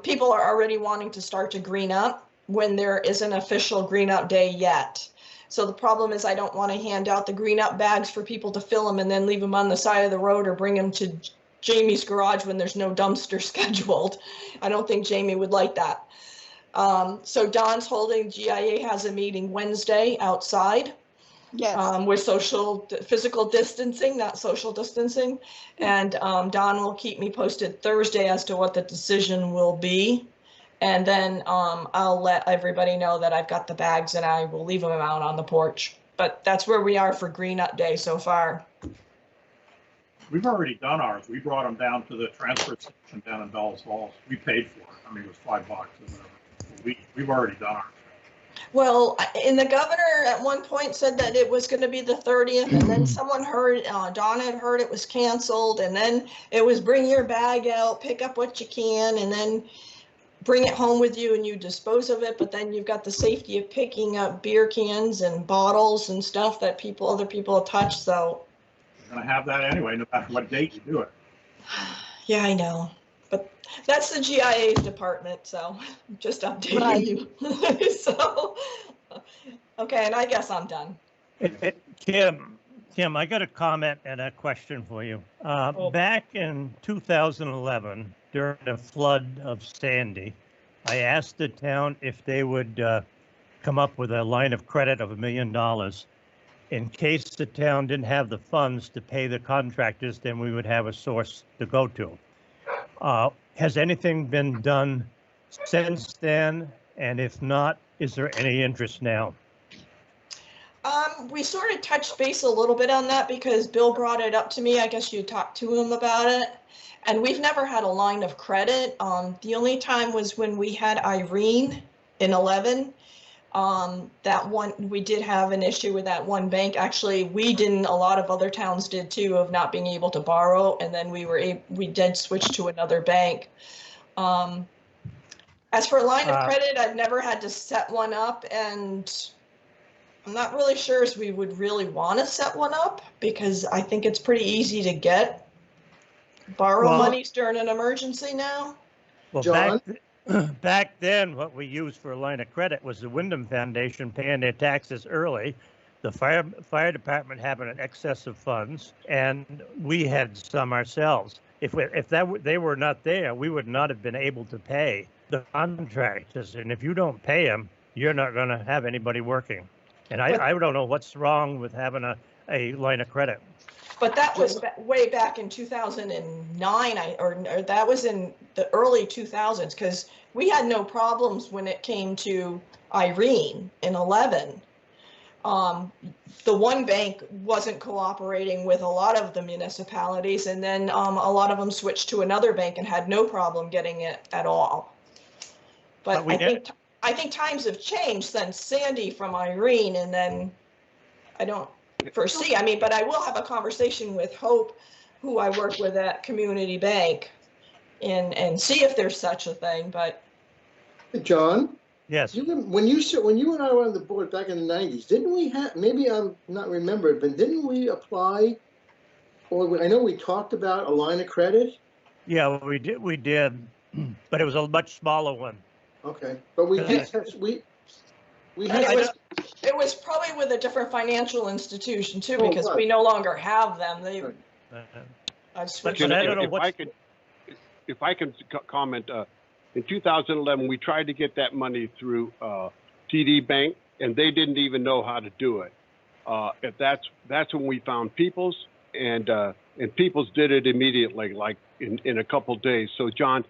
People are already wanting to start to green up when there isn't an official green up day yet. So the problem is I don't want to hand out the green up bags for people to fill them and then leave them on the side of the road or bring them to Jamie's garage when there's no dumpster scheduled. I don't think Jamie would like that. So Don's holding, GIA has a meeting Wednesday outside. Yes. With physical distancing, not social distancing. And Don will keep me posted Thursday as to what the decision will be. And then I'll let everybody know that I've got the bags and I will leave them out on the porch. But that's where we are for Green Up Day so far. We've already done ours. We brought them down to the transfer station down in Bells Falls. We paid for it. I mean, it was $5 or whatever. We've already done ours. Well, and the governor at one point said that it was going to be the 30th, and then someone heard, Dawn had heard it was canceled, and then it was bring your bag out, pick up what you can, and then bring it home with you and you dispose of it. But then you've got the safety of picking up beer cans and bottles and stuff that other people have touched. So You're going to have that anyway, no matter what date you do it. yeah, I know. But that's the GIA's department, so I'm just updating Right. you. So, okay, and I guess I'm done. Kim, I got a comment and a question for you. Back in 2011, during the flood of Sandy, I asked the town if they would come up with a line of credit of $1 million. In case the town didn't have the funds to pay the contractors, then we would have a source to go to. Has anything been done since then? And if not, is there any interest now? We sort of touched base a little bit on that because Bill brought it up to me. I guess you talked to him about it. And we've never had a line of credit. The only time was when we had Irene in 11. That one, we did have an issue with that one bank. Actually, we didn't, a lot of other towns did too, of not being able to borrow. And then we did switch to another bank. As for a line of credit, I've never had to set one up, and I'm not really sure if we would really want to set one up because I think it's pretty easy to borrow monies during an emergency now. Well, John? back then, what we used for a line of credit was the Wyndham Foundation paying their taxes early, the fire department having an excess of funds, and we had some ourselves. If they were not there, we would not have been able to pay the contractors. And if you don't pay them, you're not going to have anybody working. And I don't know what's wrong with having a line of credit. But that was way back in 2009, or that was in the early 2000s, because we had no problems when it came to Irene in 11. The one bank wasn't cooperating with a lot of the municipalities, and then a lot of them switched to another bank and had no problem getting it at all. But I think times have changed since Sandy from Irene, and then I don't foresee. I mean, but I will have a conversation with Hope, who I work with at Community Bank, and see if there's such a thing. But John? Yes. When you and I were on the board back in the 90s, didn't we have, maybe I'm not remembering, but didn't we apply, or I know we talked about a line of credit? Yeah, we did, but it was a much smaller one. Okay, but we did, it was probably with a different financial institution too, Oh, because right. we no longer have them. I've switched. But I don't know if I can comment, in 2011, we tried to get that money through TD Bank, and they didn't even know how to do it. That's when we found People's, and People's did it immediately, like in a couple days. So, John,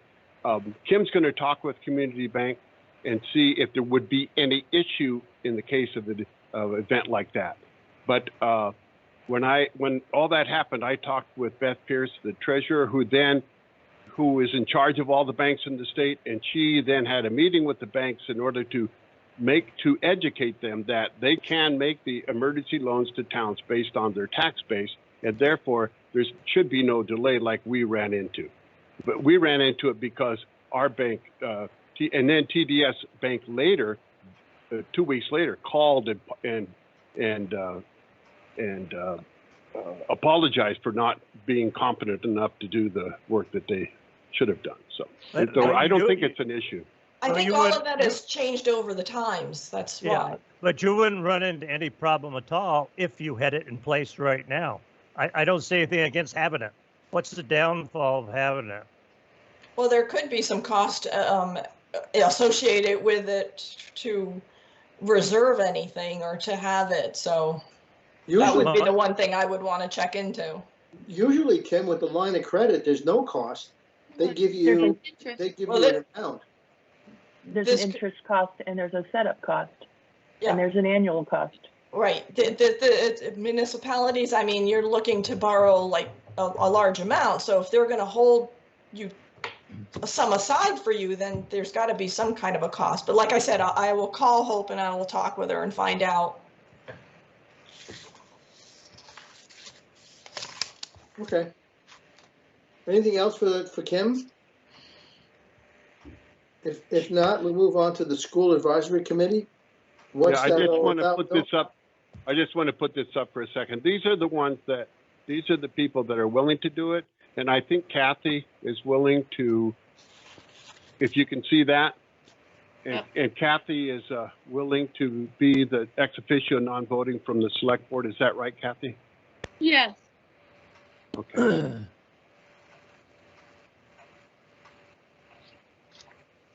Kim's going to talk with Community Bank and see if there would be any issue in the case of an event like that. But when all that happened, I talked with Beth Pierce, the treasurer, who is in charge of all the banks in the state, and she then had a meeting with the banks in order to educate them that they can make the emergency loans to towns based on their tax base, and therefore there should be no delay like we ran into. But we ran into it because our bank, and then TDS Bank later, 2 weeks later, called and apologized for not being competent enough to do the work that they should have done. So, But- so but I don't you- think it's an issue. I Well, think you all would- of that has changed over the times. That's Yeah, why. but you wouldn't run into any problem at all if you had it in place right now. I don't see anything against having it. What's the downfall of having it? Well, there could be some cost associated with it to reserve anything or to have it. So that Usually, would be the one thing I would want to check into. usually, Kim, with the line of credit, there's no cost. They give There's you, an Interest. they give Well, you an amount. There's This an c- interest cost and there's a setup cost. Yeah. And there's an annual cost. Right. The municipalities, I mean, you're looking to borrow like a large amount. So if they're going to hold you some aside for you, then there's got to be some kind of a cost. But like I said, I will call Hope and I will talk with her and find out. Okay. Anything else for Kim? If not, we move on to the school advisory committee. What's Yeah, I that just all want to about, put Bill? this up. I just want to put this up for a second. These are the ones that, these are the people that are willing to do it. And I think Kathy is willing to, if you can see that. And Kathy is willing to be the ex officio non-voting from the select board. Is that right, Kathy? Yes. Okay.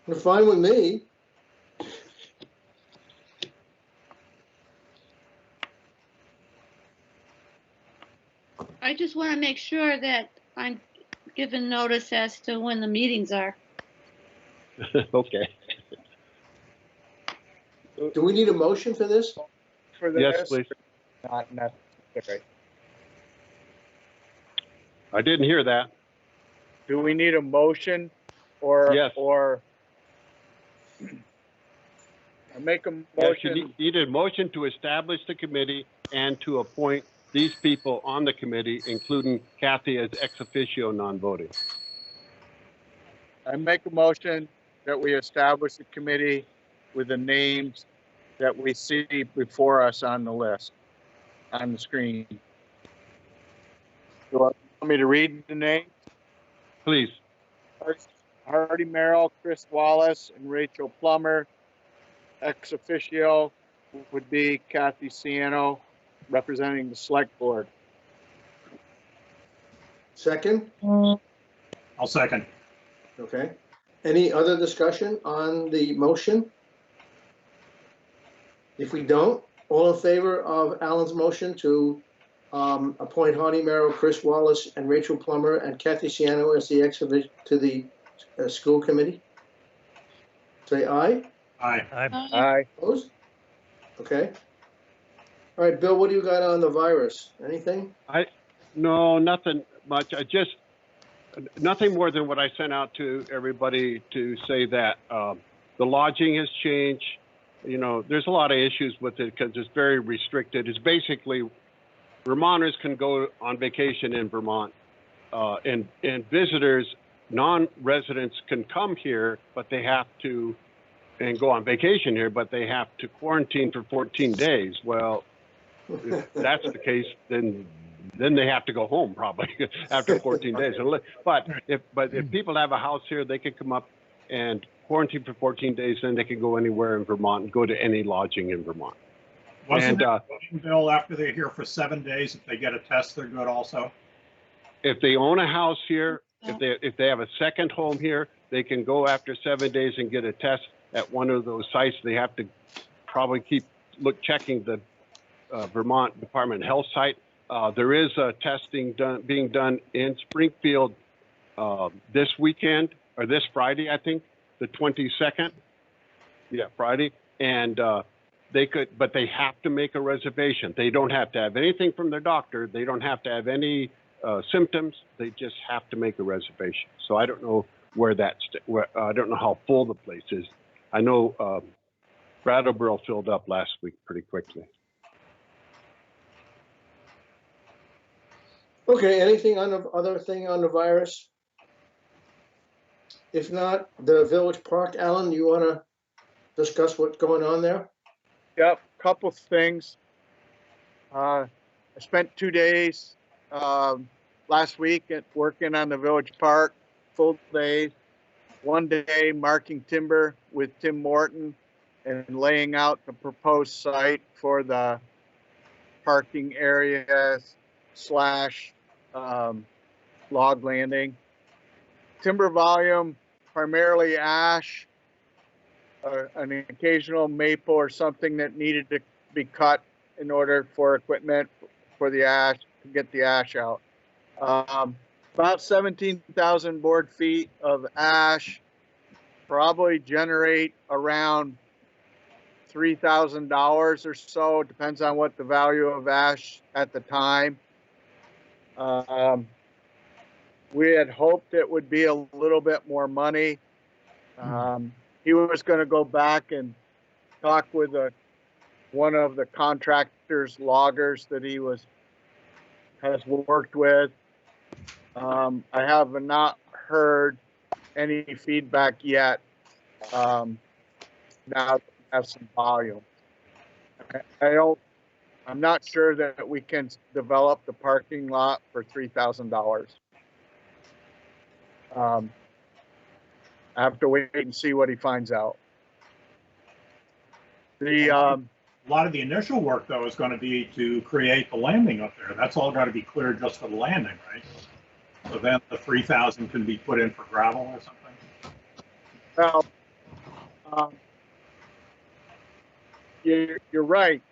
You're fine with me. I just want to make sure that I'm given notice as to when the meetings are. Okay. Do we need a motion for this? For this, Yes, please. not necessary. I didn't hear that. Do we need a motion or? Yes. Or I make a Yes, you motion, need a motion to establish the committee and to appoint these people on the committee, including Kathy as ex officio non-voting. I make a motion that we establish a committee with the names that we see before us on the list, on the screen. Do you want me to read the name? Please. Hardy Merrill, Chris Wallace, and Rachel Plummer. Ex officio would be Kathy Ciano, representing the select board. Second? I'll second. Okay. Any other discussion on the motion? If we don't, all in favor of Alan's motion to appoint Hardy Merrill, Chris Wallace, and Rachel Plummer, and Kathy Ciano as the ex officio to the school committee? Say aye. Aye. Aye. Opposed? Okay. All right, Bill, what do you got on the virus? Anything? No, nothing much. Nothing more than what I sent out to everybody to say that the lodging has changed. You know, there's a lot of issues with it because it's very restricted. It's basically Vermonters can go on vacation in Vermont, and visitors, non-residents can come here, but they have to, and go on vacation here, but they have to quarantine for 14 days. Well, if that's the case, then they have to go home probably after 14 days. But if people have a house here, they can come up and quarantine for 14 days, then they can go anywhere in Vermont and go to any lodging in Vermont. Wasn't And, there a voting bill after they're here for 7 days? If they get a test, they're good also? If they own a house here, if they have a second home here, they can go after 7 days and get a test at one of those sites. They have to probably keep checking the Vermont Department of Health site. There is a testing being done in Springfield this weekend, or this Friday, I think, the 22nd. Yeah, Friday. And but they have to make a reservation. They don't have to have anything from their doctor. They don't have to have any symptoms. They just have to make a reservation. So I don't know where I don't know how full the place is. I know Brattleboro filled up last week pretty quickly. Okay, anything on the other thing on the virus? If not, the Village Park, Alan, you want to discuss what's going on there? Yep, couple things. I spent 2 days last week working on the village park. full days. 1 day marking timber with Tim Morton and laying out the proposed site for the parking areas slash log landing. Timber volume, primarily ash, an occasional maple or something that needed to be cut in order for equipment for the ash, to get the ash out. About 17,000 board feet of ash, probably generate around $3,000 or so. Depends on what the value of ash at the time. We had hoped it would be a little bit more money. He was going to go back and talk with one of the contractors, loggers that he has worked with. I have not heard any feedback yet. Now I have some volume. I'm not sure that we can develop the parking lot for $3,000. I have to wait and see what he finds out. A lot of the initial work, though, is going to be to create the landing up there. That's all got to be cleared just for the landing, right? So then the 3,000 can be put in for gravel or something. Well, you're right.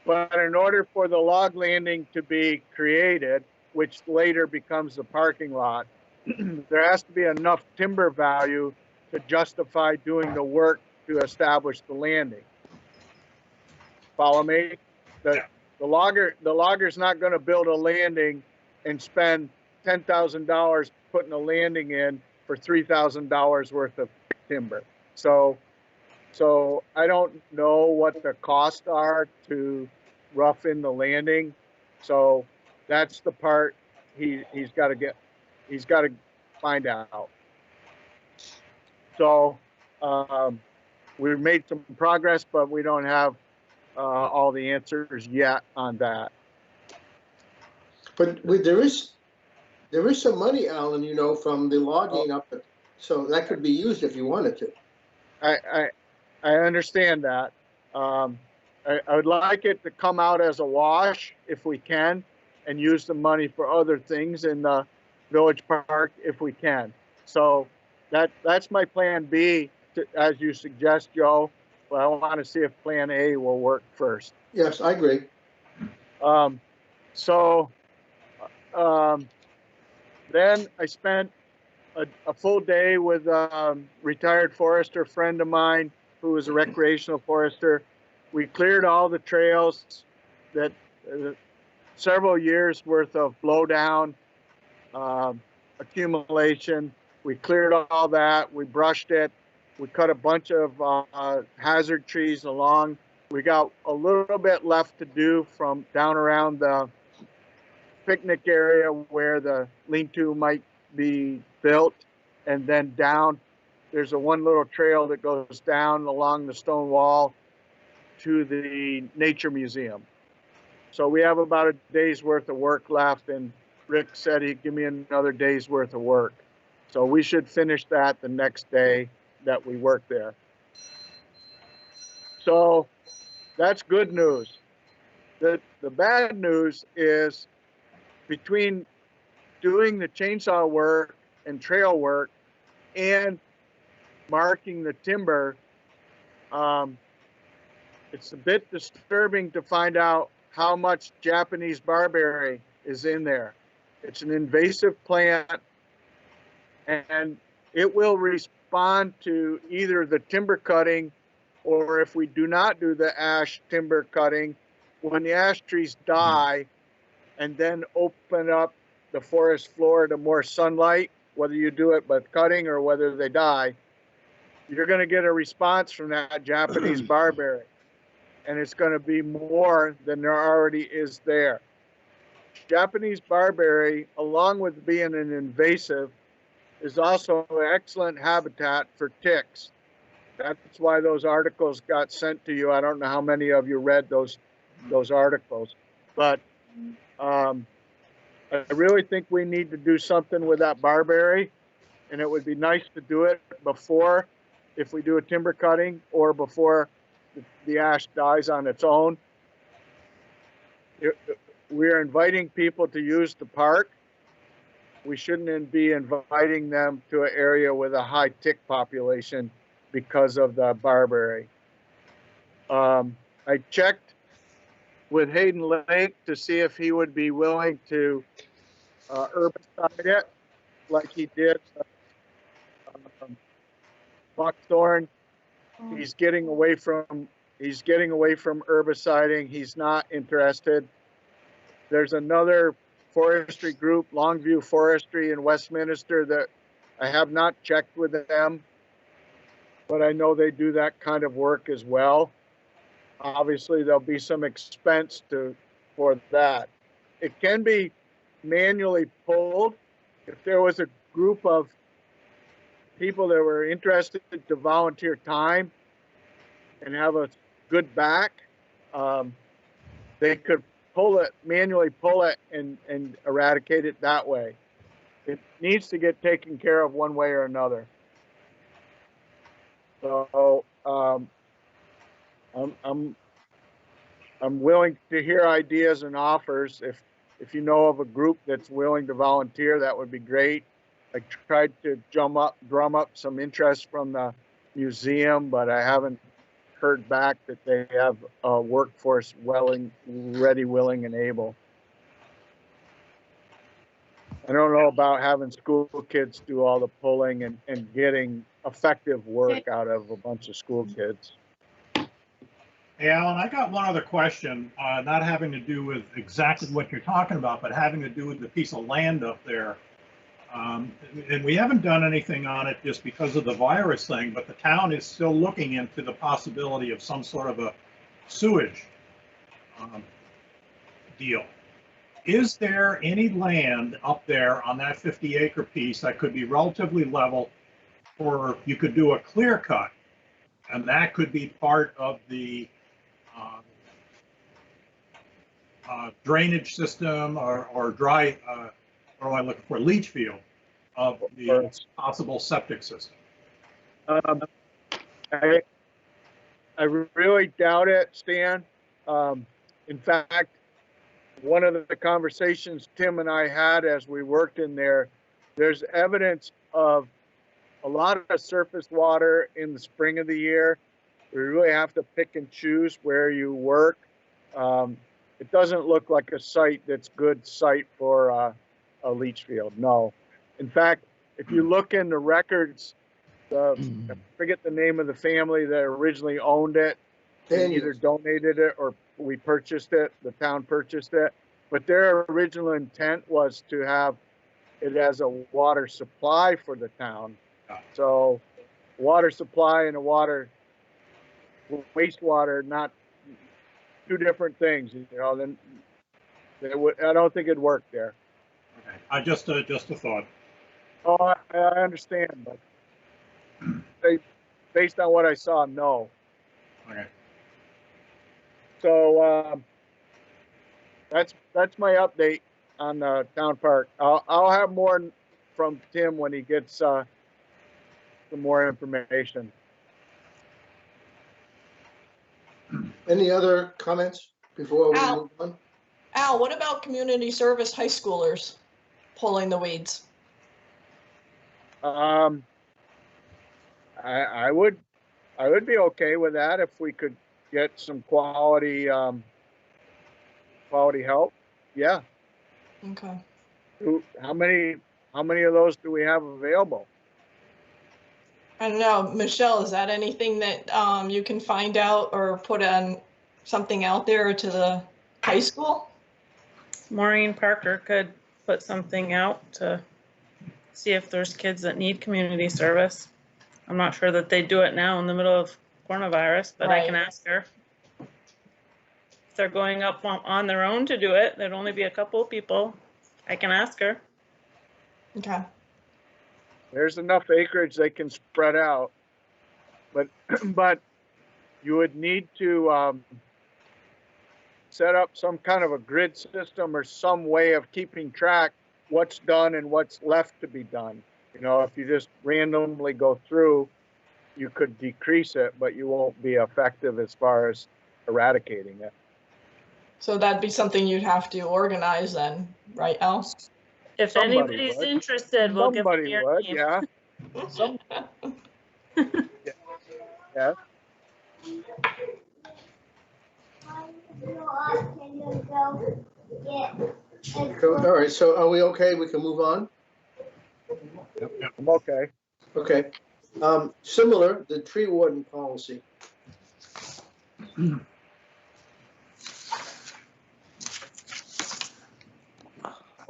But in order for the log landing to be created, which later becomes the parking lot, there has to be enough timber value to justify doing the work to establish the landing. Follow me? The logger's not going to build a landing and spend $10,000 putting a landing in for $3,000 worth of timber. So I don't know what the costs are to rough in the landing. So that's the part he's got to find out. So we've made some progress, but we don't have all the answers yet on that. But there is some money, Alan, you know, from the logging up, so that could be used if you wanted to. I understand that. I would like it to come out as a wash if we can, and use the money for other things in the village park if we can. So that's my plan B, as you suggest, Joe. But I want to see if plan A will work first. Yes, I agree. Then I spent a full day with a retired forester friend of mine who was a recreational forester. We cleared all the trails that several years worth of blowdown, accumulation. We cleared all that. We brushed it. We cut a bunch of hazard trees along. We got a little bit left to do from down around the picnic area where the lean-to might be built, and then down. There's one little trail that goes down along the stone wall to the Nature Museum. So we have about a day's worth of work left, and Rick said he'd give me another day's worth of work. So we should finish that the next day that we work there. So that's good news. The bad news is between doing the chainsaw work and trail work and marking the timber, it's a bit disturbing to find out how much Japanese barberry is in there. It's an invasive plant, and it will respond to either the timber cutting, or if we do not do the ash timber cutting, when the ash trees die and then open up the forest floor to more sunlight, whether you do it by cutting or whether they die, you're going to get a response from that Japanese barberry. And it's going to be more than there already is there. Japanese barberry, along with being an invasive, is also an excellent habitat for ticks. That's why those articles got sent to you. I don't know how many of you read those articles, but I really think we need to do something with that barberry. and it would be nice to do it before, if we do a timber cutting, or before the ash dies on its own. We're inviting people to use the park. We shouldn't be inviting them to an area with a high tick population because of the barberry. I checked with Hayden Lake to see if he would be willing to herbicide it like he did buckthorn. He's getting away from herbiciding. He's not interested. There's another forestry group, Longview Forestry in Westminster, that I have not checked with them, but I know they do that kind of work as well. Obviously, there'll be some expense for that. It can be manually pulled. If there was a group of people that were interested to volunteer time and have a good back, they could manually pull it and eradicate it that way. It needs to get taken care of one way or another. So I'm willing to hear ideas and offers. If you know of a group that's willing to volunteer, that would be great. I tried to drum up some interest from the museum, but I haven't heard back that they have a workforce ready, willing, and able. I don't know about having school kids do all the pulling and getting effective work out of a bunch of school kids. Hey, Alan, I got one other question, not having to do with exactly what you're talking about, but having to do with the piece of land up there. And we haven't done anything on it just because of the virus thing, but the town is still looking into the possibility of some sort of a sewage deal. Is there any land up there on that 50-acre piece that could be relatively level, or you could do a clear cut, and that could be part of the drainage system or dry, what am I looking for, leach field of the possible septic system? I really doubt it, Stan. In fact, one of the conversations Tim and I had as we worked in there, there's evidence of a lot of surface water in the spring of the year. We really have to pick and choose where you work. It doesn't look like a site that's good site for a leach field, no. In fact, if you look in the records, I forget the name of the family that originally owned it, and either donated it or we purchased it, the town purchased it, but their original intent was to have it as a water supply for the town. So water supply and wastewater, not two different things, you know, then I don't think it'd work there. Okay. Just a thought. Oh, I understand, but based on what I saw, no. Okay. So that's my update on the town park. I'll have more from Tim when he gets some more information. Any other comments before we move on? Al, what about community service high schoolers pulling the weeds? I would be okay with that if we could get some quality help. Yeah. Okay. How many of those do we have available? I don't know, Michelle, is that anything that you can find out or put on something out there to the high school? Maureen Parker could put something out to see if there's kids that need community service. I'm not sure that they do it now in the middle of coronavirus, but I can ask her. If they're going up on their own to do it, there'd only be a couple of people. I can ask her. Okay. There's enough acreage they can spread out, but you would need to set up some kind of a grid system or some way of keeping track what's done and what's left to be done. You know, if you just randomly go through, you could decrease it, but you won't be effective as far as eradicating it. So that'd be something you'd have to organize then, right, Al? If Somebody anybody's would. interested, we'll give them Somebody your would, name. yeah. Some, yeah. All right, so are we okay? We can move on? I'm okay. Okay. Similar, the tree warden policy.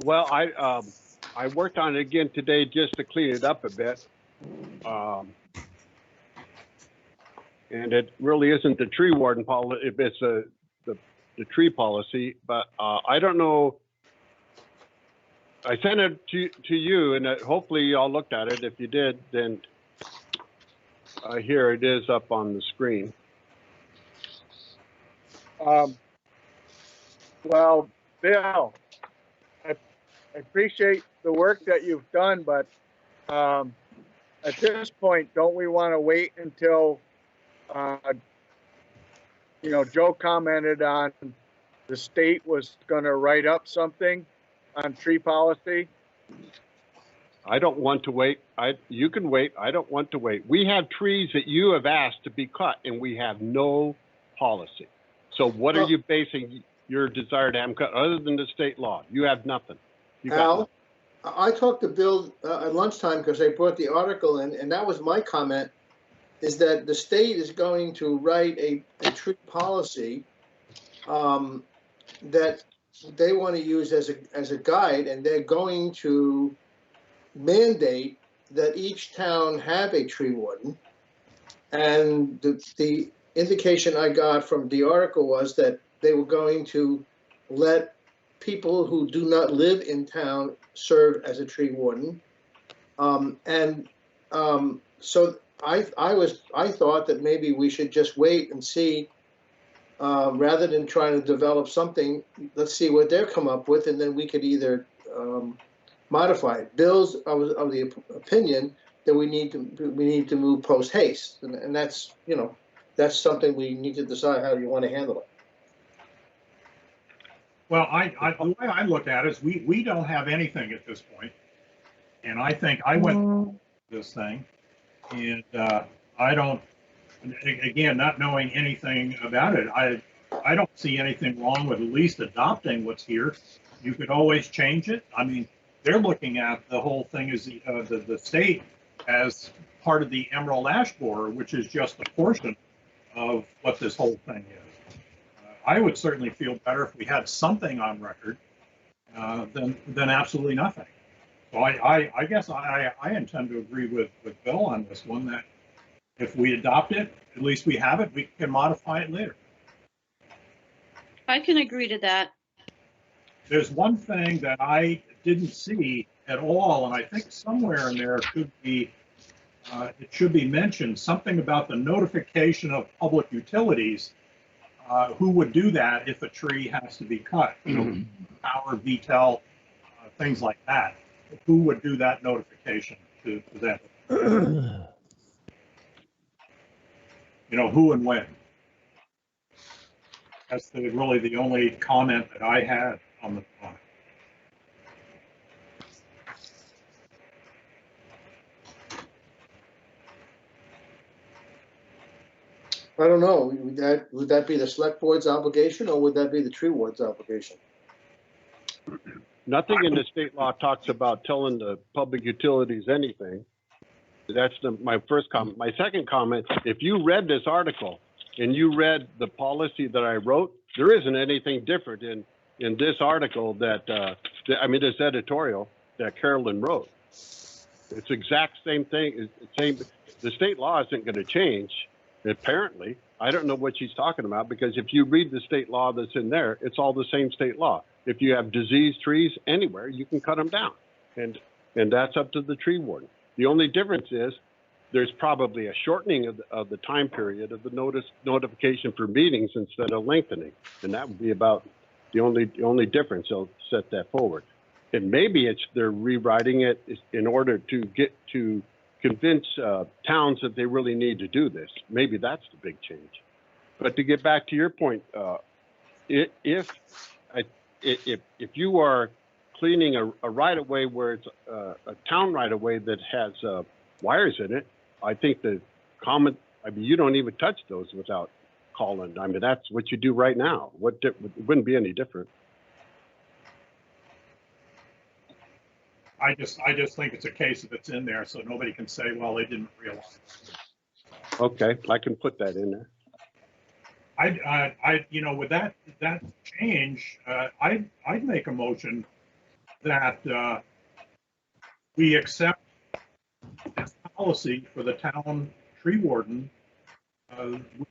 Well, I worked on it again today just to clean it up a bit. And it really isn't the tree warden policy, it's the tree policy, but I don't know. I sent it to you, and hopefully you all looked at it. If you did, then here it is up on the screen. Well, Bill, I appreciate the work that you've done, but at this point, don't we want to wait until, you know, Joe commented on the state was going to write up something on tree policy? I don't want to wait. You can wait. I don't want to wait. We have trees that you have asked to be cut, and we have no policy. So what are you basing your desire to have them cut other than the state law? You have nothing. You got Al, nothing. I talked to Bill at lunchtime because they brought the article in, and that was my comment, is that the state is going to write a tree policy that they want to use as a guide, and they're going to mandate that each town have a tree warden. And the indication I got from the article was that they were going to let people who do not live in town serve as a tree warden. So I thought that maybe we should just wait and see, rather than trying to develop something. Let's see what they're come up with, and then we could either modify it. Bill's of the opinion that we need to move post haste, and that's, you know, that's something we need to decide how you want to handle it. Well, the way I look at it is we don't have anything at this point. And I think I went through this thing, and I don't, again, not knowing anything about it, I don't see anything wrong with at least adopting what's here. You could always change it. I mean, they're looking at the whole thing as the state as part of the emerald ash borer, which is just a portion of what this whole thing is. I would certainly feel better if we had something on record than absolutely nothing. So I guess I intend to agree with Bill on this one, that if we adopt it, at least we have it, we can modify it later. I can agree to that. There's one thing that I didn't see at all, and I think somewhere in there should be, it should be mentioned, something about the notification of public utilities. Who would do that if a tree has to be cut? You know, power, VTEL, things like that. Who would do that notification to them? You know, who and when? That's really the only comment that I had on the it. I don't know. Would that be the select board's obligation, or would that be the tree ward's obligation? Nothing in the state law talks about telling the public utilities anything. That's my first comment. My second comment, if you read this article and you read the policy that I wrote, there isn't anything different in this article this editorial that Carolyn wrote. It's exact same thing. The state law isn't going to change. Apparently, I don't know what she's talking about, because if you read the state law that's in there, it's all the same state law. If you have diseased trees anywhere, you can cut them down, and that's up to the tree warden. The only difference is there's probably a shortening of the time period of the notification for meetings instead of lengthening, and that would be about the only difference. I'll set that forward. and maybe they're rewriting it in order to convince towns that they really need to do this. Maybe that's the big change. But to get back to your point, if you are cleaning a right-of-way where it's a town right-of-way that has wires in it, I think you don't even touch those without calling. I mean, that's what you do right now. It wouldn't be any different. I just think it's a case if it's in there, so nobody can say, well, they didn't realize. Okay, I can put that in there. With that change, I'd make a motion that we accept this policy for the town tree warden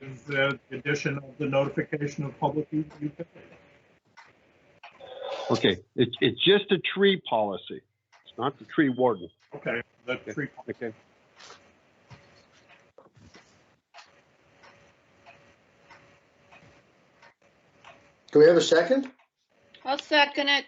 with the addition of the notification of public utility. Okay, it's just a tree policy. It's not the tree warden. Okay, the tree policy. Okay. Do we have a second? I'll second it.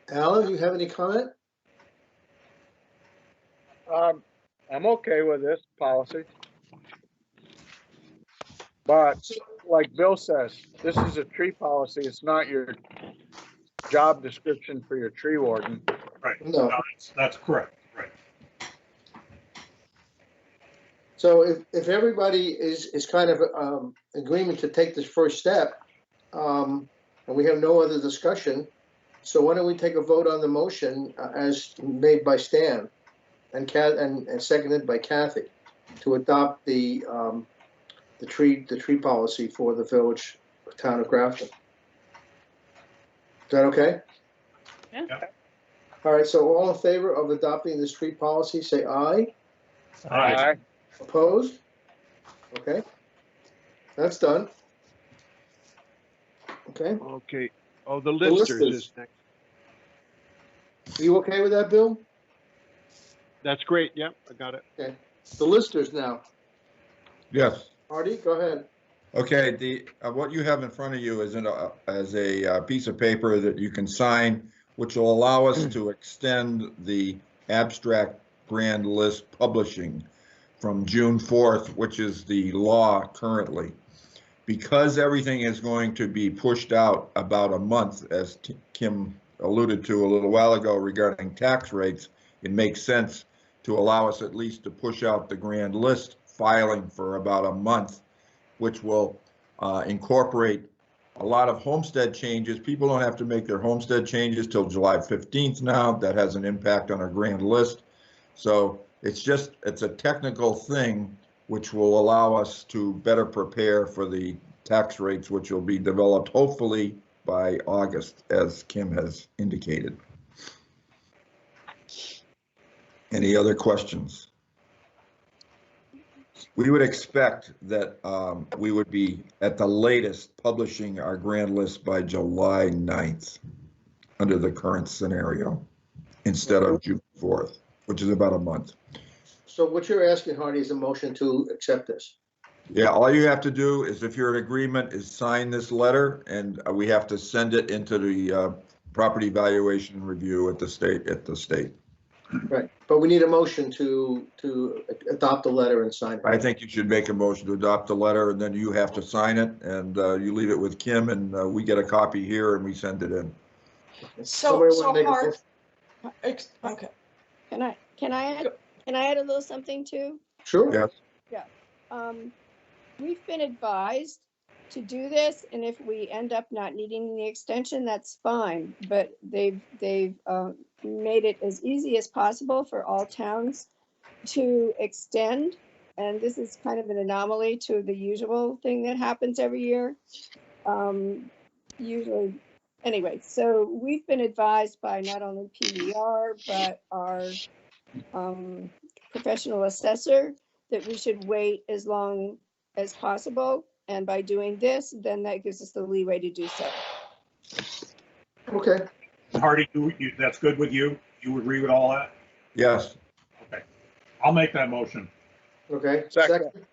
Alan, do you have any comment? I'm okay with this policy. But like Bill says, this is a tree policy. It's not your job description for your tree warden. Right. No. That's correct. Right. So if everybody is kind of agreement to take this first step, and we have no other discussion, so why don't we take a vote on the motion as made by Stan and seconded by Kathy to adopt the tree policy for the village town of Grafton. Is that okay? Yeah. All right, so all in favor of adopting this tree policy, say aye. Aye. Opposed? Okay. That's done. Okay. Okay. Oh, the listers is next. Are you okay with that, Bill? That's great. Yep, I got it. Okay. The listers now. Yes. Artie, go ahead. Okay, what you have in front of you is a piece of paper that you can sign, which will allow us to extend the abstract grand list publishing from June 4th, which is the law currently. Because everything is going to be pushed out about a month, as Kim alluded to a little while ago regarding tax rates, it makes sense to allow us at least to push out the grand list filing for about a month, which will incorporate a lot of homestead changes. People don't have to make their homestead changes till July 15th now. That has an impact on our grand list. So it's a technical thing which will allow us to better prepare for the tax rates, which will be developed hopefully by August, as Kim has indicated. Any other questions? We would expect that we would be at the latest publishing our grand list by July 9th under the current scenario instead of June 4th, which is about a month. So what you're asking, Hardy, is a motion to accept this. Yeah, all you have to do is, if you're in agreement, is sign this letter, and we have to send it into the property valuation review at the state. Right, but we need a motion to adopt the letter and sign it. I think you should make a motion to adopt the letter, and then you have to sign it, and you leave it with Kim, and we get a copy here and we send it in. Somebody wanna make a hard. motion? Okay. Can I add a little something too? Sure. Yes. We've been advised to do this, and if we end up not needing the extension, that's fine. But they've made it as easy as possible for all towns to extend. And this is kind of an anomaly to the usual thing that happens every year. Usually, anyway, so we've been advised by not only PVR, but our professional assessor that we should wait as long as possible. And by doing this, then that gives us the leeway to do so. Okay. Hardy, that's good with you? You agree with all that? Yes. Okay. I'll make that motion. Okay, Second. second.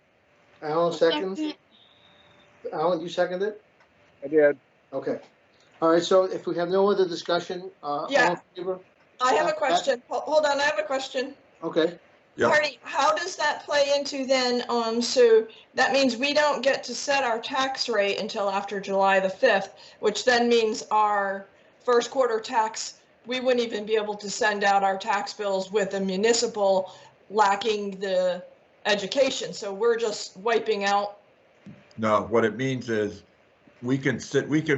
Alan seconds. Alan, you seconded? I did. Okay. All right, so if we have no other discussion, all Yeah. in favor? I have a question. Hold on, I have a question. Okay, Yep. Marty, how does that play into then, so that means we don't get to set our tax rate until after July the 5th, which then means our first quarter tax, we wouldn't even be able to send out our tax bills with the municipal lacking the education. So we're just wiping out. No, what it means is we can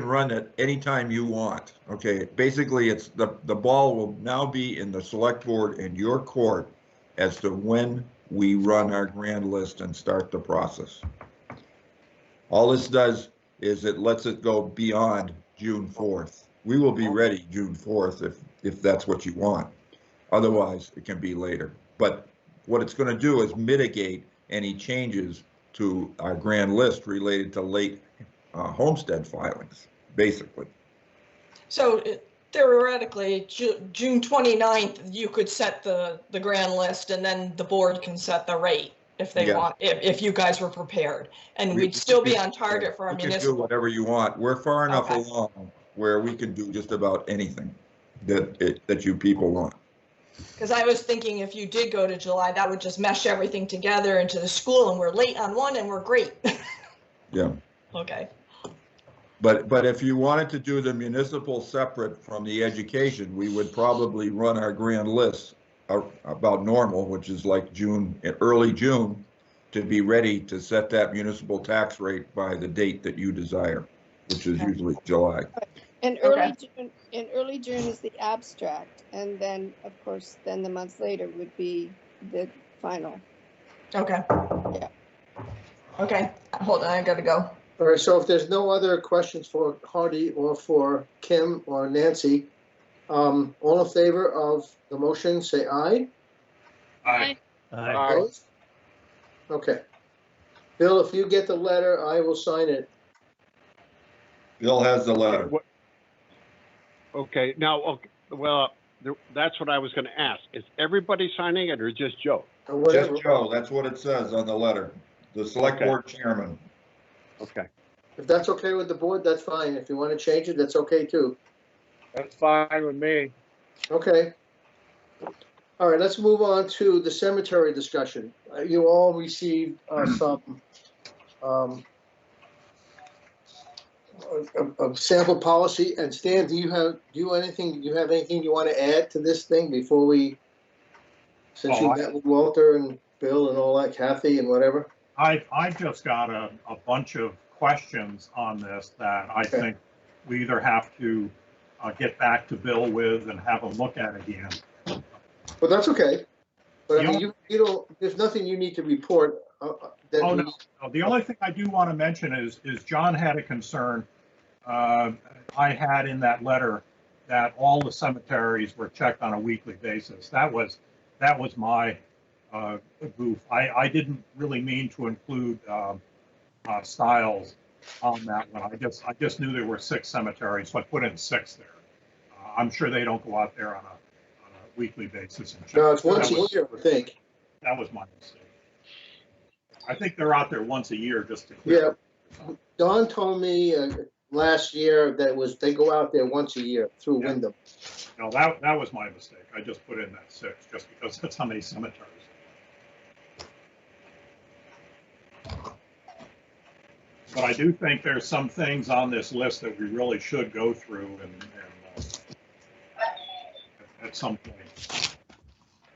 run it anytime you want. Okay, basically it's the ball will now be in the select board and your court as to when we run our grand list and start the process. All this does is it lets it go beyond June 4th. We will be ready June 4th if that's what you want. Otherwise, it can be later. But what it's going to do is mitigate any changes to our grand list related to late homestead filings, basically. So theoretically, June 29th, you could set the grand list and then the board can set the rate if they Yeah. want, if you guys were prepared. And we'd still be on target for our You can do municipal. whatever you want. We're far enough Okay. along where we can do just about anything that you people want. Because I was thinking if you did go to July, that would just mesh everything together into the school and we're late on one and we're great. Yeah. Okay. But if you wanted to do the municipal separate from the education, we would probably run our grand list about normal, which is like early June, to be ready to set that municipal tax rate by the date that you desire, which is usually July. And Okay. early June is the abstract, and then, of course, then the months later would be the final. Okay. Yeah. Okay. Hold on, I gotta go. all right, so if there's no other questions for Hardy or for Kim or Nancy, all in favor of the motion, say aye. Aye. Aye. Opposed? Okay. Bill, if you get the letter, I will sign it. Bill has the letter. Okay, now, okay, well, that's what I was going to ask. Is everybody signing it or just Joe? Or whatever. Just Joe, that's what it says on the letter. The select Okay. board chairman. Okay. If that's okay with the board, that's fine. If you want to change it, that's okay too. That's fine with me. Okay. All right, let's move on to the cemetery discussion. You all received some a sample policy. And Stan, do you have anything you want to add to this thing before we, since you met with Walter and Bill and all that, Kathy and whatever? I just got a bunch of questions on this that I think we either have to get back to Bill with and have a look at again. But that's okay. But I mean, you don't, there's nothing you need to report. That Oh, we- no. The only thing I do want to mention is John had a concern. I had in that letter that all the cemeteries were checked on a weekly basis. That was my goof. I didn't really mean to include Stiles on that one. I just knew there were 6 cemeteries, so I put in 6 there. I'm sure they don't go out there on a weekly basis and check. No, it's once a year, I think. That was my mistake. I think they're out there once a year just to clear. Yeah. Don told me last year that they go out there once a year through Wyndham. No, that was my mistake. I just put in that 6 just because that's how many cemeteries. But I do think there's some things on this list that we really should go through and at some point.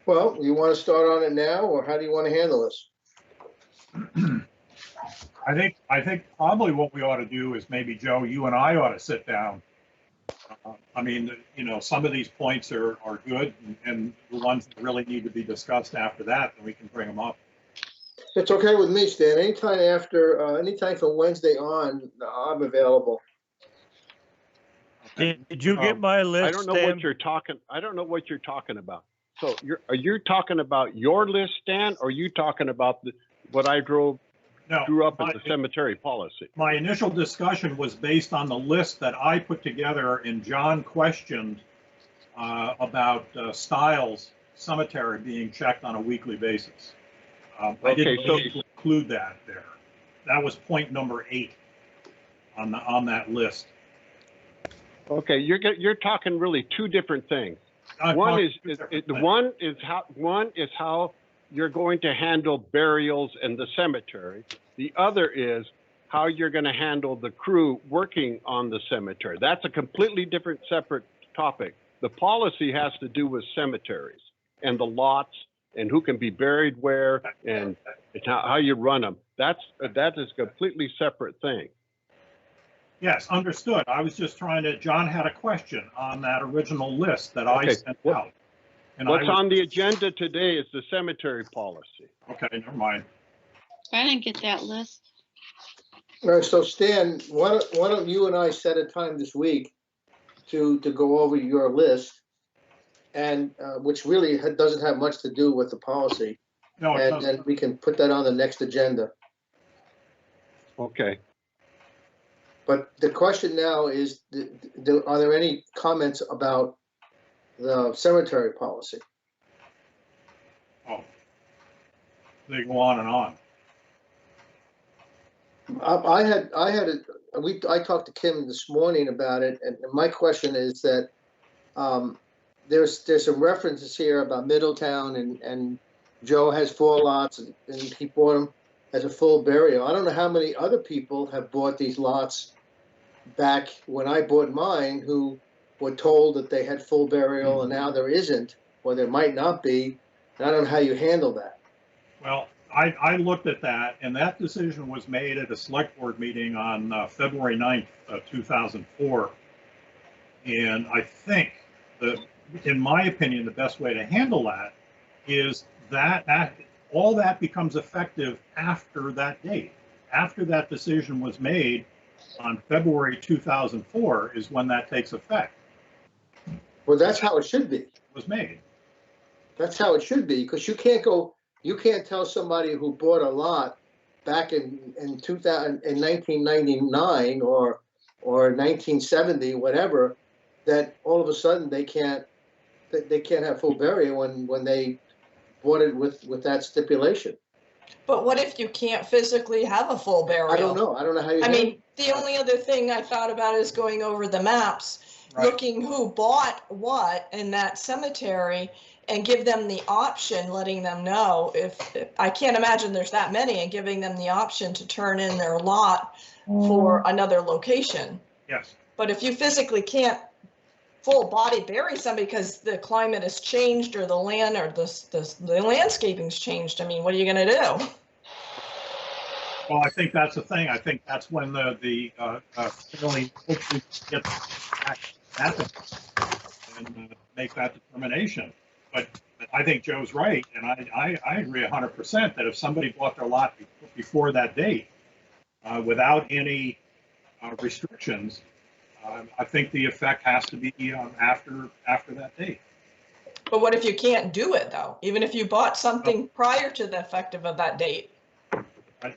Well, you want to start on it now, or how do you want to handle this? I think probably what we ought to do is maybe, Joe, you and I ought to sit down. I mean, some of these points are good, and the ones that really need to be discussed after that, then we can bring them up. It's okay with me, Stan. Anytime from Wednesday on, I'm available. Did you get my list, I don't know Stan? what you're talking about. So are you talking about your list, Stan, or are you talking about what I drew up as the cemetery policy? My initial discussion was based on the list that I put together and John questioned about Stiles Cemetery being checked on a weekly basis. I Okay, didn't so- need to include that there. That was point number 8 on that list. Okay, you're talking really two different things. I'm One talking is, two different the things. one is how you're going to handle burials in the cemetery. The other is how you're going to handle the crew working on the cemetery. That's a completely different, separate topic. The policy has to do with cemeteries and the lots and who can be buried where and how you run them. That is a completely separate thing. Yes, understood. I was just trying to, John had a question on that original list that I Okay, sent what- out. And What's I was- on the agenda today is the cemetery policy. Okay, never mind. I didn't get that list. All right, so Stan, why don't you and I set a time this week to go over your list, and which really doesn't have much to do with the policy, No, it and doesn't. then we can put that on the next agenda. Okay. But the question now is, are there any comments about the cemetery policy? Oh, they go on and on. I talked to Kim this morning about it, and my question is that there's some references here about Middletown, and Joe has 4 lots, and he bought them as a full burial. I don't know how many other people have bought these lots back when I bought mine, who were told that they had full burial, and now there isn't, or there might not be, and I don't know how you handle that. Well, I looked at that, and that decision was made at a select board meeting on February 9th, 2004. And I think that, in my opinion, the best way to handle that is that all that becomes effective after that date. After that decision was made on February 2004 is when that takes effect. Well, that's how it should be. Was made. That's how it should be, because you can't tell somebody who bought a lot back in 1999 or 1970, whatever, that all of a sudden they can't have full burial when they bought it with that stipulation. But what if you can't physically have a full burial? I don't know how you. I mean, the only other thing I thought about is going over the maps, Right. looking who bought what in that cemetery, and give them the option, letting them know if I can't imagine there's that many, and giving them the option to turn in their lot for another location. Yes. But if you physically can't full body bury somebody because the climate has changed, or the land, or the landscaping's changed, I mean, what are you going to do? Well, I think that's the thing. I think that's when the family hopefully gets happen and make that determination. But I think Joe's right, and I agree 100% that if somebody bought their lot before that date, without any restrictions, I think the effect has to be after that date. But what if you can't do it though? Even if you bought something prior to the effective of that date?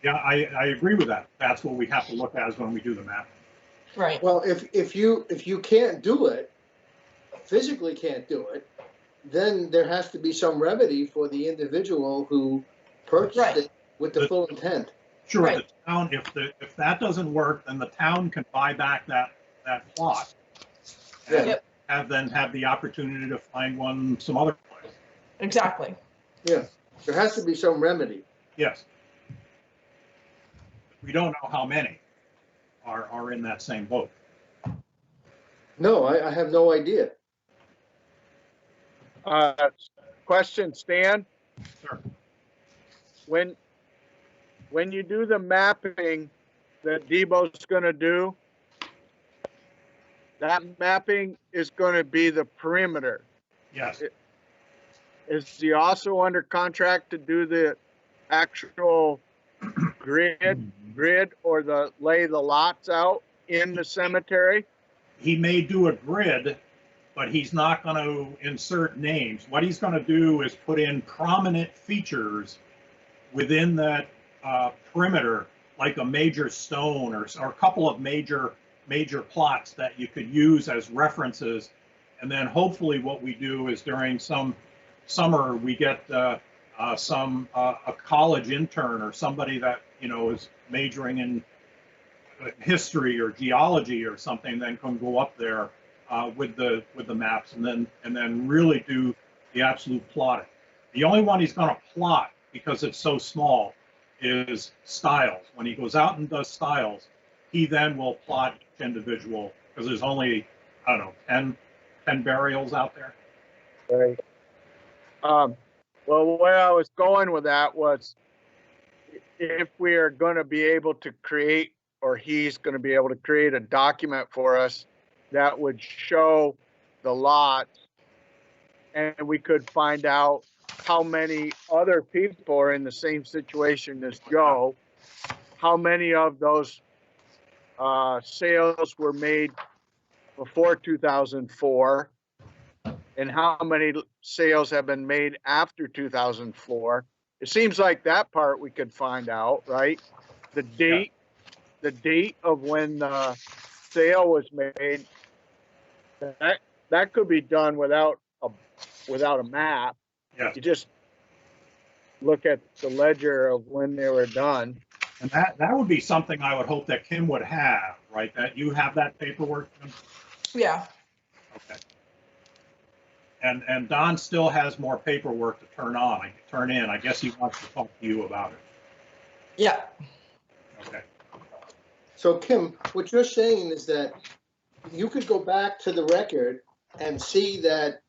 Yeah, I agree with that. That's what we have to look at when we do the math. Right. Well, if you can't do it, physically can't do it, then there has to be some remedy for the individual who purchased it with the full intent. Sure, Right. the town, if that doesn't work, then the town can buy back that plot. And Yep. have the opportunity to find one some other place. Exactly. Yeah, there has to be some remedy. Yes. We don't know how many are in that same boat. No, I have no idea. Question, Stan? Sure. When you do the mapping that Debo's gonna do, that mapping is gonna be the perimeter. Yes. Is he also under contract to do the actual grid or lay the lots out in the cemetery? He may do a grid, but he's not going to insert names. What he's going to do is put in prominent features within that perimeter, like a major stone or a couple of major plots that you could use as references. And then hopefully what we do is during some summer, we get a college intern or somebody that, you know, is majoring in history or geology or something, then can go up there with the maps and then really do the absolute plotting. The only one he's going to plot, because it's so small, is Styles. When he goes out and does Styles, he then will plot each individual, because there's only, I don't know, 10 burials out there. Right. Well, where I was going with that was, if we are going to be able to create, or he's going to be able to create a document for us that would show the lots, and we could find out how many other people are in the same situation as Joe, how many of those sales were made before 2004, and how many sales have been made after 2004. It seems like that part we could find out, right? The date of when the sale was made. That could be done without a map. Yeah. You just look at the ledger of when they were done. And that would be something I would hope that Kim would have, right? That you have that paperwork, Kim? Yeah. Okay. And Don still has more paperwork to turn in. I guess he wants to talk to you about it. Yeah. Okay. So Kim, what you're saying is that you could go back to the record and see that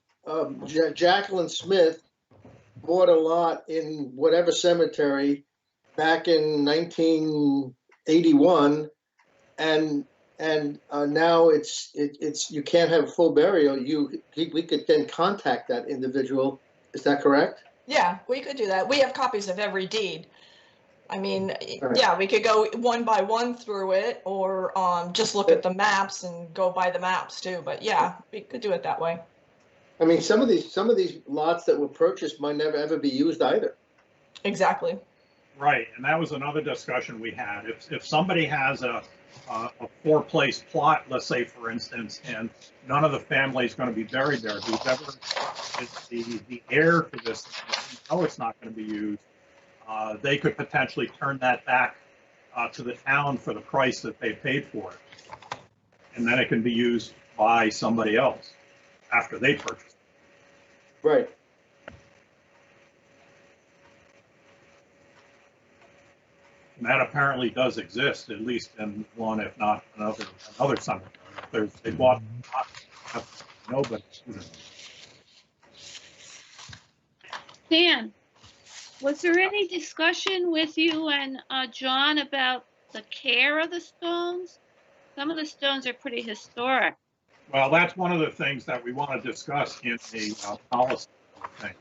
Jacqueline Smith bought a lot in whatever cemetery back in 1981, and now it's you can't have a full burial. We could then contact that individual. Is that correct? Yeah, we could do that. We have copies of every deed. I mean, Right. yeah, we could go one by one through it, or just look at the maps and go by the maps too. But yeah, we could do it that way. I mean, some of these lots that were purchased might never ever be used either. Exactly. Right, and that was another discussion we had. If somebody has a 4-place plot, let's say, for instance, and none of the family is going to be buried there, whoever is the heir to this, it's not going to be used, they could potentially turn that back to the town for the price that they paid for it. And then it can be used by somebody else after they purchase it. Right. And that apparently does exist, at least in one, if not another cemetery. They bought nobody. Dan, was there any discussion with you and John about the care of the stones? Some of the stones are pretty historic. Well, that's one of the things that we want to discuss in the policy thing.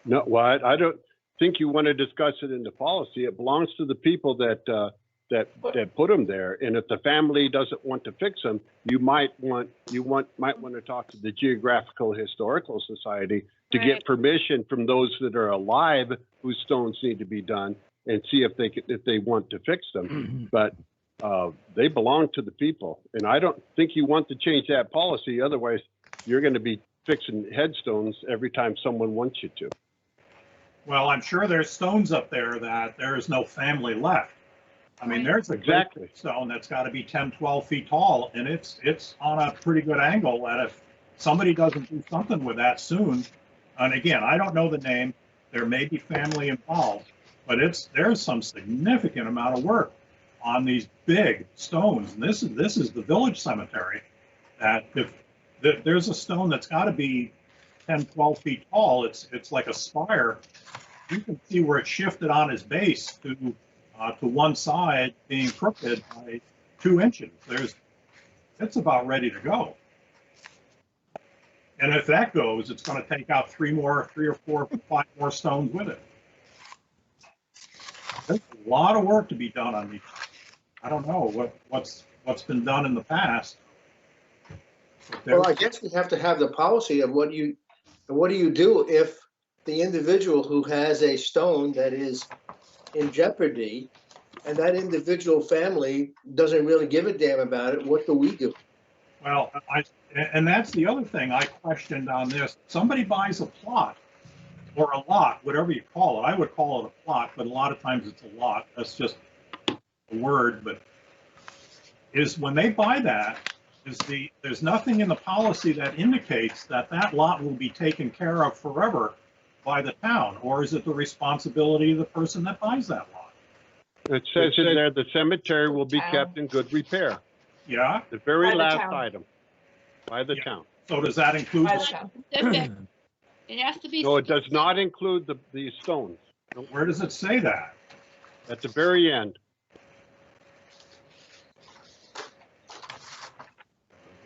No, well, I don't think you want to discuss it in the policy. It belongs to the people that put them there. And if the family doesn't want to fix them, you might want to talk to the Geographical Historical Society to get permission from those that are alive whose stones need to be done, and see if they want to fix them. But they belong to the people, and I don't think you want to change that policy. Otherwise, you're going to be fixing headstones every time someone wants you to. Well, I'm sure there's stones up there that there is no family left. I mean, there's a stone that's got to be 10, 12 feet tall, and it's on a pretty good angle. And if somebody doesn't do something with that soon, and again, I don't know the name, there may be family involved, but there's some significant amount of work on these big stones. And this is the village cemetery. That if there's a stone that's got to be 10, 12 feet tall, it's like a spire. You can see where it shifted on his base to one side being crooked by 2 inches. It's about ready to go. And if that goes, it's going to take out 3 or 4, 5 more stones with it. There's a lot of work to be done on these. I don't know what's been done in the past. Well, I guess we have to have the policy of what do you do if the individual who has a stone that is in jeopardy, and that individual family doesn't really give a damn about it. What do we do? Well, and that's the other thing I questioned on this. Somebody buys a plot or a lot, whatever you call it. I would call it a plot, but a lot of times it's a lot. That's just a word, but is when they buy that, there's nothing in the policy that indicates that that lot will be taken care of forever by the town, or is it the responsibility of the person that buys that lot? It says in there, the cemetery will be kept in good repair. Yeah, The very By the last town. item, by the Yeah. town. so does that include, By the town. Specific. It has to be. No, it does not include the stones. where does it say that? At the very end.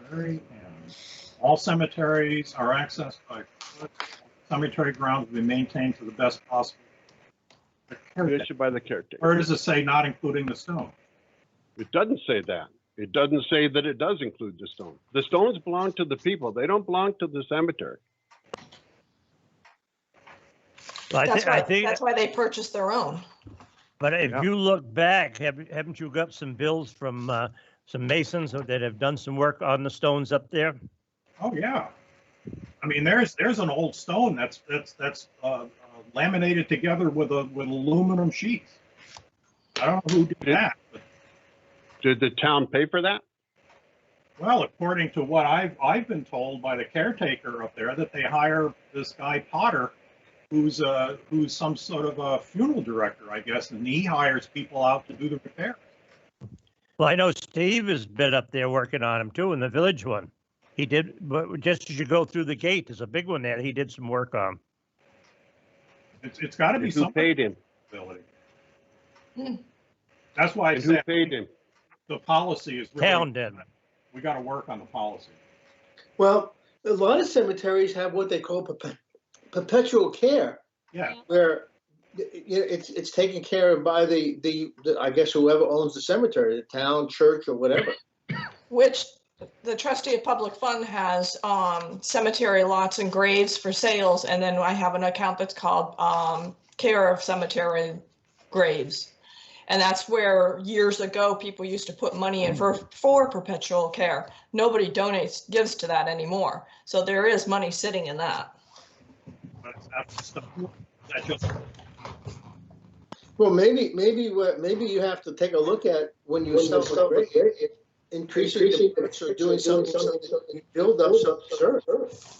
Very end. All cemeteries are accessed by foot. Cemetery grounds will be maintained to the best possible. Issued by the caretaker. Where does it say not including the stone? It doesn't say that. It doesn't say that it does include the stone. The stones belong to the people. They don't belong to the cemetery. Well, I think, That's why they purchased their own. but if Yeah. you look back, haven't you got some bills from some masons that have done some work on the stones up there? Oh, yeah. I mean, there's an old stone that's laminated together with aluminum sheets. I don't know who did that, but, Did the town pay for that? well, according to what I've been told by the caretaker up there, that they hire this guy Potter, who's some sort of a funeral director, I guess, and he hires people out to do the repair. Well, I know Steve has been up there working on them too, in the village one. He did, but just as you go through the gate, there's a big one there. He did some work on. It's got to be And who paid something. him? That's why I And who said paid him? the policy is really. Town did. We got to work on the policy. Well, a lot of cemeteries have what they call perpetual care, Yeah, where it's taken care of by the I guess whoever owns the cemetery, the town, church, or whatever. Which the trustee of public fund has cemetery lots and graves for sales, and then I have an account that's called care of cemetery graves. And that's where years ago, people used to put money in for perpetual care. Nobody gives to that anymore. So there is money sitting in that. that's stuff that just. Well, maybe you have to take a look at when you sell something, increasing the bits or doing something, you build up some service.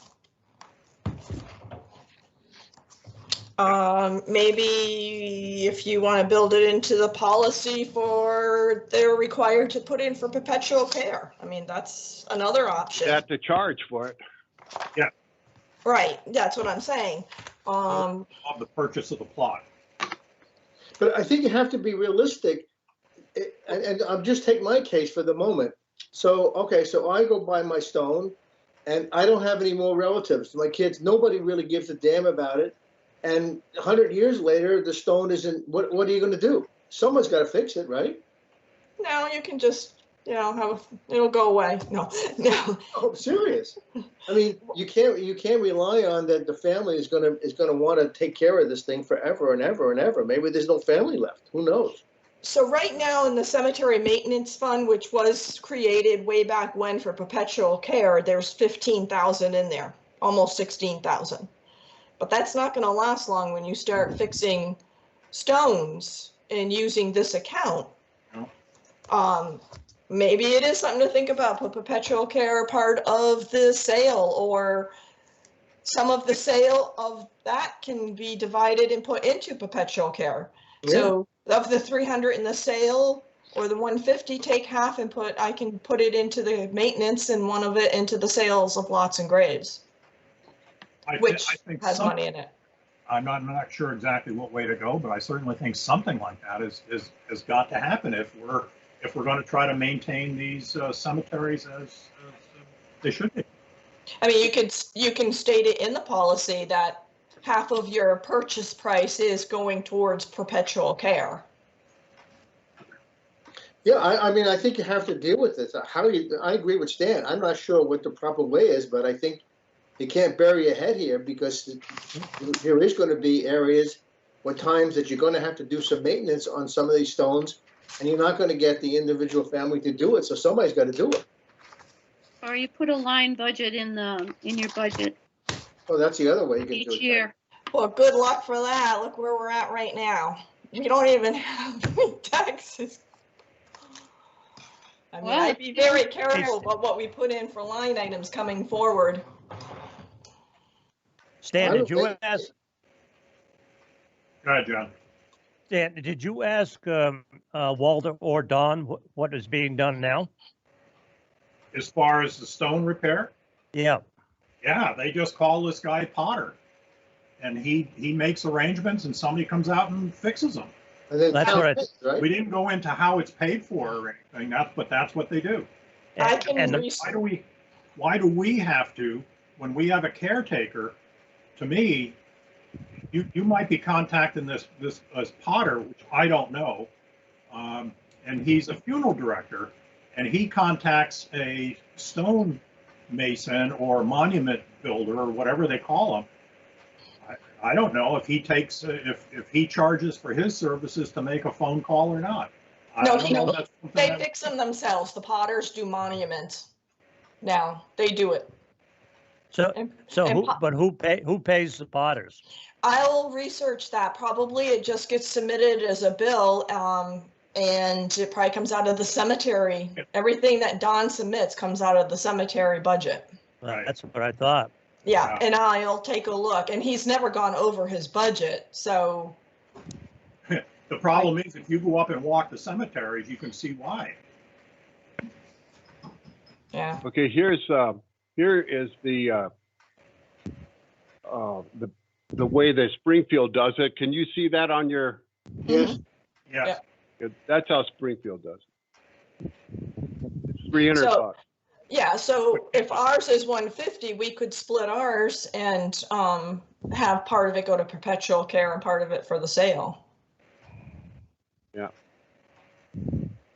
Maybe if you want to build it into the policy for they're required to put in for perpetual care. I mean, that's another option. You have to charge for it. Right, that's what I'm saying. Of the purchase of the plot. But I think you have to be realistic, and I'll just take my case for the moment. So, okay, so I go buy my stone, and I don't have any more relatives. My kids, nobody really gives a damn about it. And 100 years later, the stone isn't, what are you going to do? Someone's got to fix it, right? No, you can just, it'll go away. No. Oh, I'm serious. I mean, you can't rely on that the family is gonna want to take care of this thing forever and ever and ever. Maybe there's no family left. Who knows? So right now in the cemetery maintenance fund, which was created way back when for perpetual care, there's 15,000 in there, almost 16,000. But that's not going to last long when you start fixing stones and using this account. No. Maybe it is something to think about, put perpetual care part of the sale, or some of the sale of that can be divided and put into perpetual care. Yeah. So of the 300 in the sale or the 150, take half and I can put it into the maintenance and one of it into the sales of lots and graves, which has money in it. I'm not sure exactly what way to go, but I certainly think something like that has got to happen if we're going to try to maintain these cemeteries as they should be. I mean, you can state it in the policy that half of your purchase price is going towards perpetual care. Yeah, I mean, I think you have to deal with this. I agree with Stan. I'm not sure what the proper way is, but I think you can't bury your head here, because there is going to be areas or times that you're going to have to do some maintenance on some of these stones, and you're not going to get the individual family to do it. So somebody's got to do it. Or you put a line budget in your budget Oh, that's the other way you can do it. each year. Well, good luck for that. Look where we're at right now. We don't even have any taxes. I mean, Well, I'd be very careful about what we put in for line items coming forward. Stan, did you I- ask, Go ahead, John. Stan, did you ask Walter or Don what is being done now? As far as the stone repair, Yeah, yeah, they just call this guy Potter. And he makes arrangements and somebody comes out and fixes them. And then That's town what I- pays, right? We didn't go into how it's paid for or anything, but that's what they do. I can and the- Why do we have to, when we have a caretaker, to me, you might be contacting this as Potter, which I don't know. And he's a funeral director and he contacts a stone mason or monument builder or whatever they call them. I don't know if he takes, if he charges for his services to make a phone call or not. I No, don't know if that's something they that- fix them themselves. The Potters do monuments. Now, they do it. so And- so and who pays the Potters? I'll research that. Probably it just gets submitted as a bill, and it probably comes out of the cemetery. Everything that Don submits comes out of the cemetery budget. Right. That's what I thought. Yeah, Yeah. and I'll take a look. And he's never gone over his budget, so The problem is if you go up and walk the cemeteries, you can see why. yeah. Okay, here is the way that Springfield does it. Can you see that on your? Yes, Yes. That's how Springfield does it. It's 300 So- bucks. Yeah, so if ours is 150, we could split ours and have part of it go to perpetual care and part of it for the sale.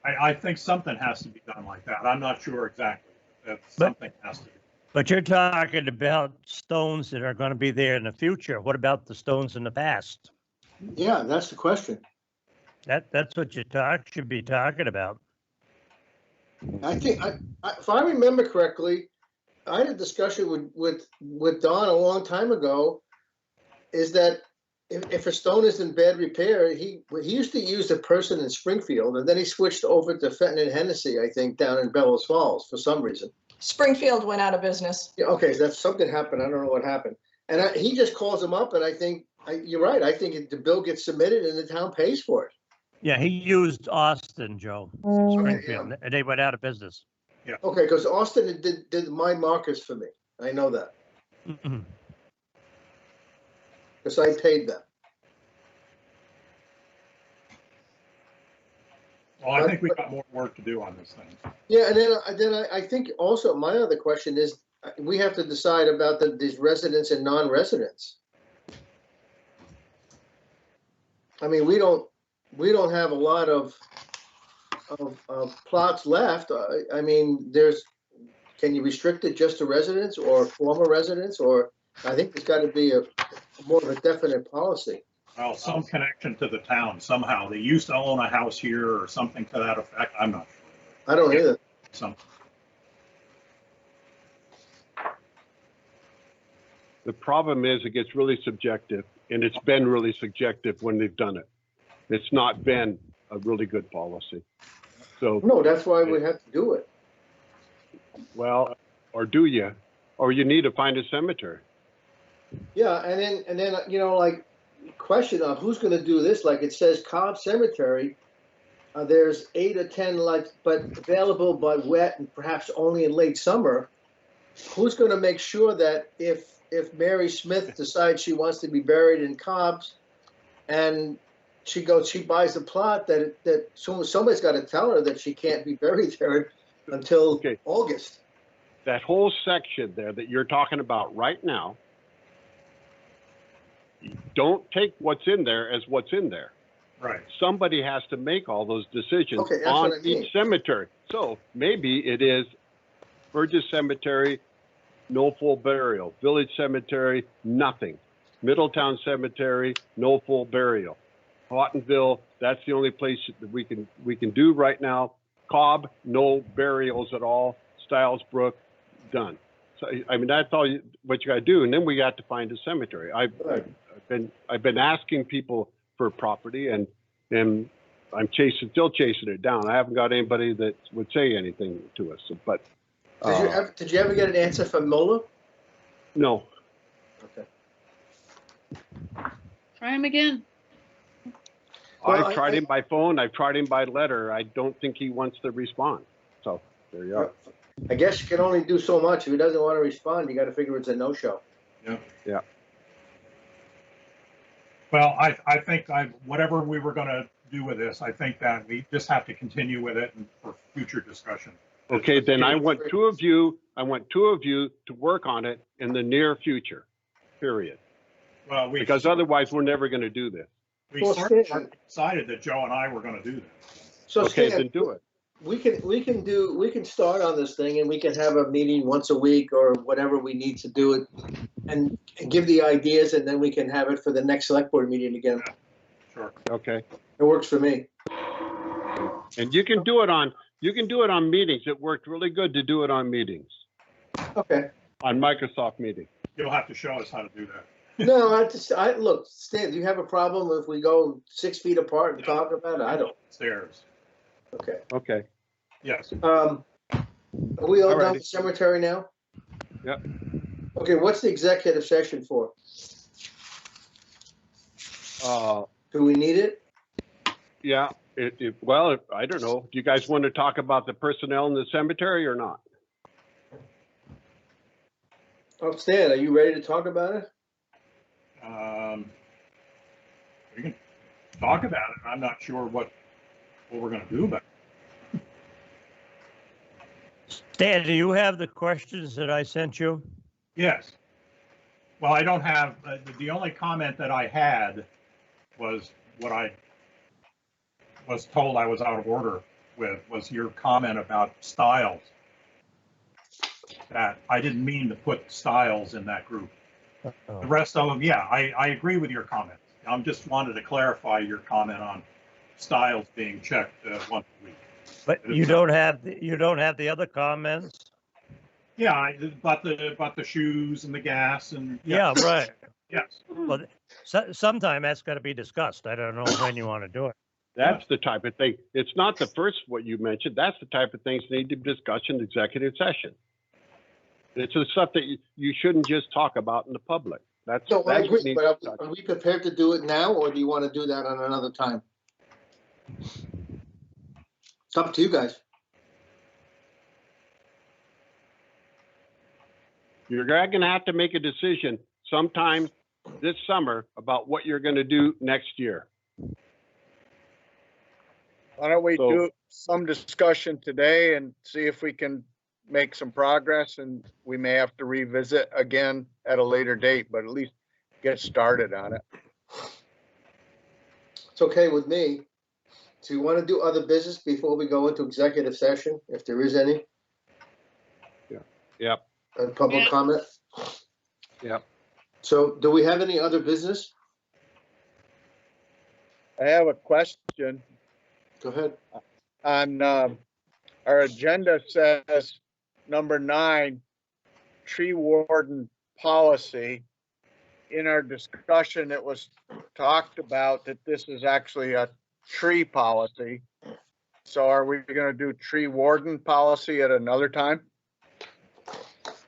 I think something has to be done like that. I'm not sure exactly. That something has to be. But you're talking about stones that are going to be there in the future. What about the stones in the past? yeah, that's the question. That's what you should be talking about. I think, if I remember correctly, I had a discussion with Don a long time ago, is that if a stone is in bad repair, he used to use a person in Springfield, and then he switched over to Fenton and Hennessy, I think, down in Bellows Falls for some reason. Springfield went out of business. Yeah, okay, so that's something happened. I don't know what happened. And he just calls them up, and I think, you're right, I think the bill gets submitted and the town pays for it. Yeah, he used Austin, Joe, Springfield, and they went out of business. Okay, because Austin did my markers for me. I know that, Mhm. because I paid them. Well, I think we got more work to do on this thing. Yeah, and then I think also my other question is, we have to decide about these residents and non-residents. I mean, we don't have a lot of plots left. I mean, can you restrict it just to residents or former residents, or I think there's got to be a more of a definite policy. Well, some connection to the town somehow. They used to own a house here or something to that effect. I'm not sure. I don't either. Something. The problem is it gets really subjective, and it's been really subjective when they've done it. It's not been a really good policy. So, No, that's why we have to do it. well, or do you? Or you need to find a cemetery. Yeah, and then like, question of who's going to do this? Like it says Cobb Cemetery. There's 8 or 10 but available by wet and perhaps only in late summer. Who's going to make sure that if Mary Smith decides she wants to be buried in Cobb's, and she buys a plot, that somebody's got to tell her that she can't be buried there until August. That whole section there that you're talking about right now, don't take what's in there as what's in there. Right. Somebody has to make all those decisions Okay, that's on what I mean. each cemetery. So maybe it is Burgess Cemetery, no full burial. Village Cemetery, nothing. Middletown Cemetery, no full burial. Pottonville, that's the only place that we can do right now. Cobb, no burials at all. Stilesbrook, done. So I mean, that's all what you got to do, and then we got to find a cemetery. Right. I've been asking people for property, and I'm still chasing it down. I haven't got anybody that would say anything to us. But Did you ever get an answer from Mola? no. Okay. Try him again. Well, I've tried him by phone. I've tried him by letter. I don't think he wants to respond. So there you are. I guess you can only do so much. If he doesn't want to respond, you got to figure it's a no-show. Yeah. Well, I think whatever we were going to do with this, I think that we just have to continue with it for future discussion. Okay, then I want two of you to work on it in the near future, period. Well, Because otherwise we're never going to do this. we Well, certainly Stan- decided that Joe and I were going to do this. So Okay, Stan, then do it. we can start on this thing, and we can have a meeting once a week or whatever we need to do it, and give the ideas, and then we can have it for the next select board meeting again. Sure. Okay. It works for me. And you can do it on meetings. It worked really good to do it on meetings, Okay. on Microsoft meetings. You'll have to show us how to do that. No, look, Stan, do you have a problem if we go 6 feet apart and talk about it? I don't. Stairs. Okay. Okay. Yes. Are we all done Alrighty. with cemetery now? Yep. Okay, what's the executive session for? Do we need it? Yeah. Well, I don't know. Do you guys want to talk about the personnel in the cemetery or not? Oh, Stan, are you ready to talk about it? We can talk about it. I'm not sure what we're going to do about it. Stan, do you have the questions that I sent you? Yes. Well, I don't have, the only comment that I had was what I was told I was out of order with, was your comment about styles. That I didn't mean to put styles in that group. Oh. The rest of them, yeah, I agree with your comment. I just wanted to clarify your comment on styles being checked once a week. But you don't have the other comments? Yeah, about the shoes and the gas and. Yeah, right. Yes. Well, sometime that's got to be discussed. I don't know when you want to do it. That's the type of thing. It's not the first what you mentioned. That's the type of things that need to be discussed in executive session. It's the stuff that you shouldn't just talk about in the public. No, I that's what agree, needs but to be are we prepared to do it now, or do you want to do that on another time? It's up to you guys. You're going to have to make a decision sometime this summer about what you're going to do next year. Why don't we So- do some discussion today and see if we can make some progress, and we may have to revisit again at a later date, but at least get started on it. It's okay with me. Do you want to do other business before we go into executive session, if there is any? Yep. Public Yeah. comment? Yep. So do we have any other business? I have a question. Go ahead. On our agenda says number 9, tree warden policy. In our discussion, it was talked about that this is actually a tree policy. So are we going to do tree warden policy at another time?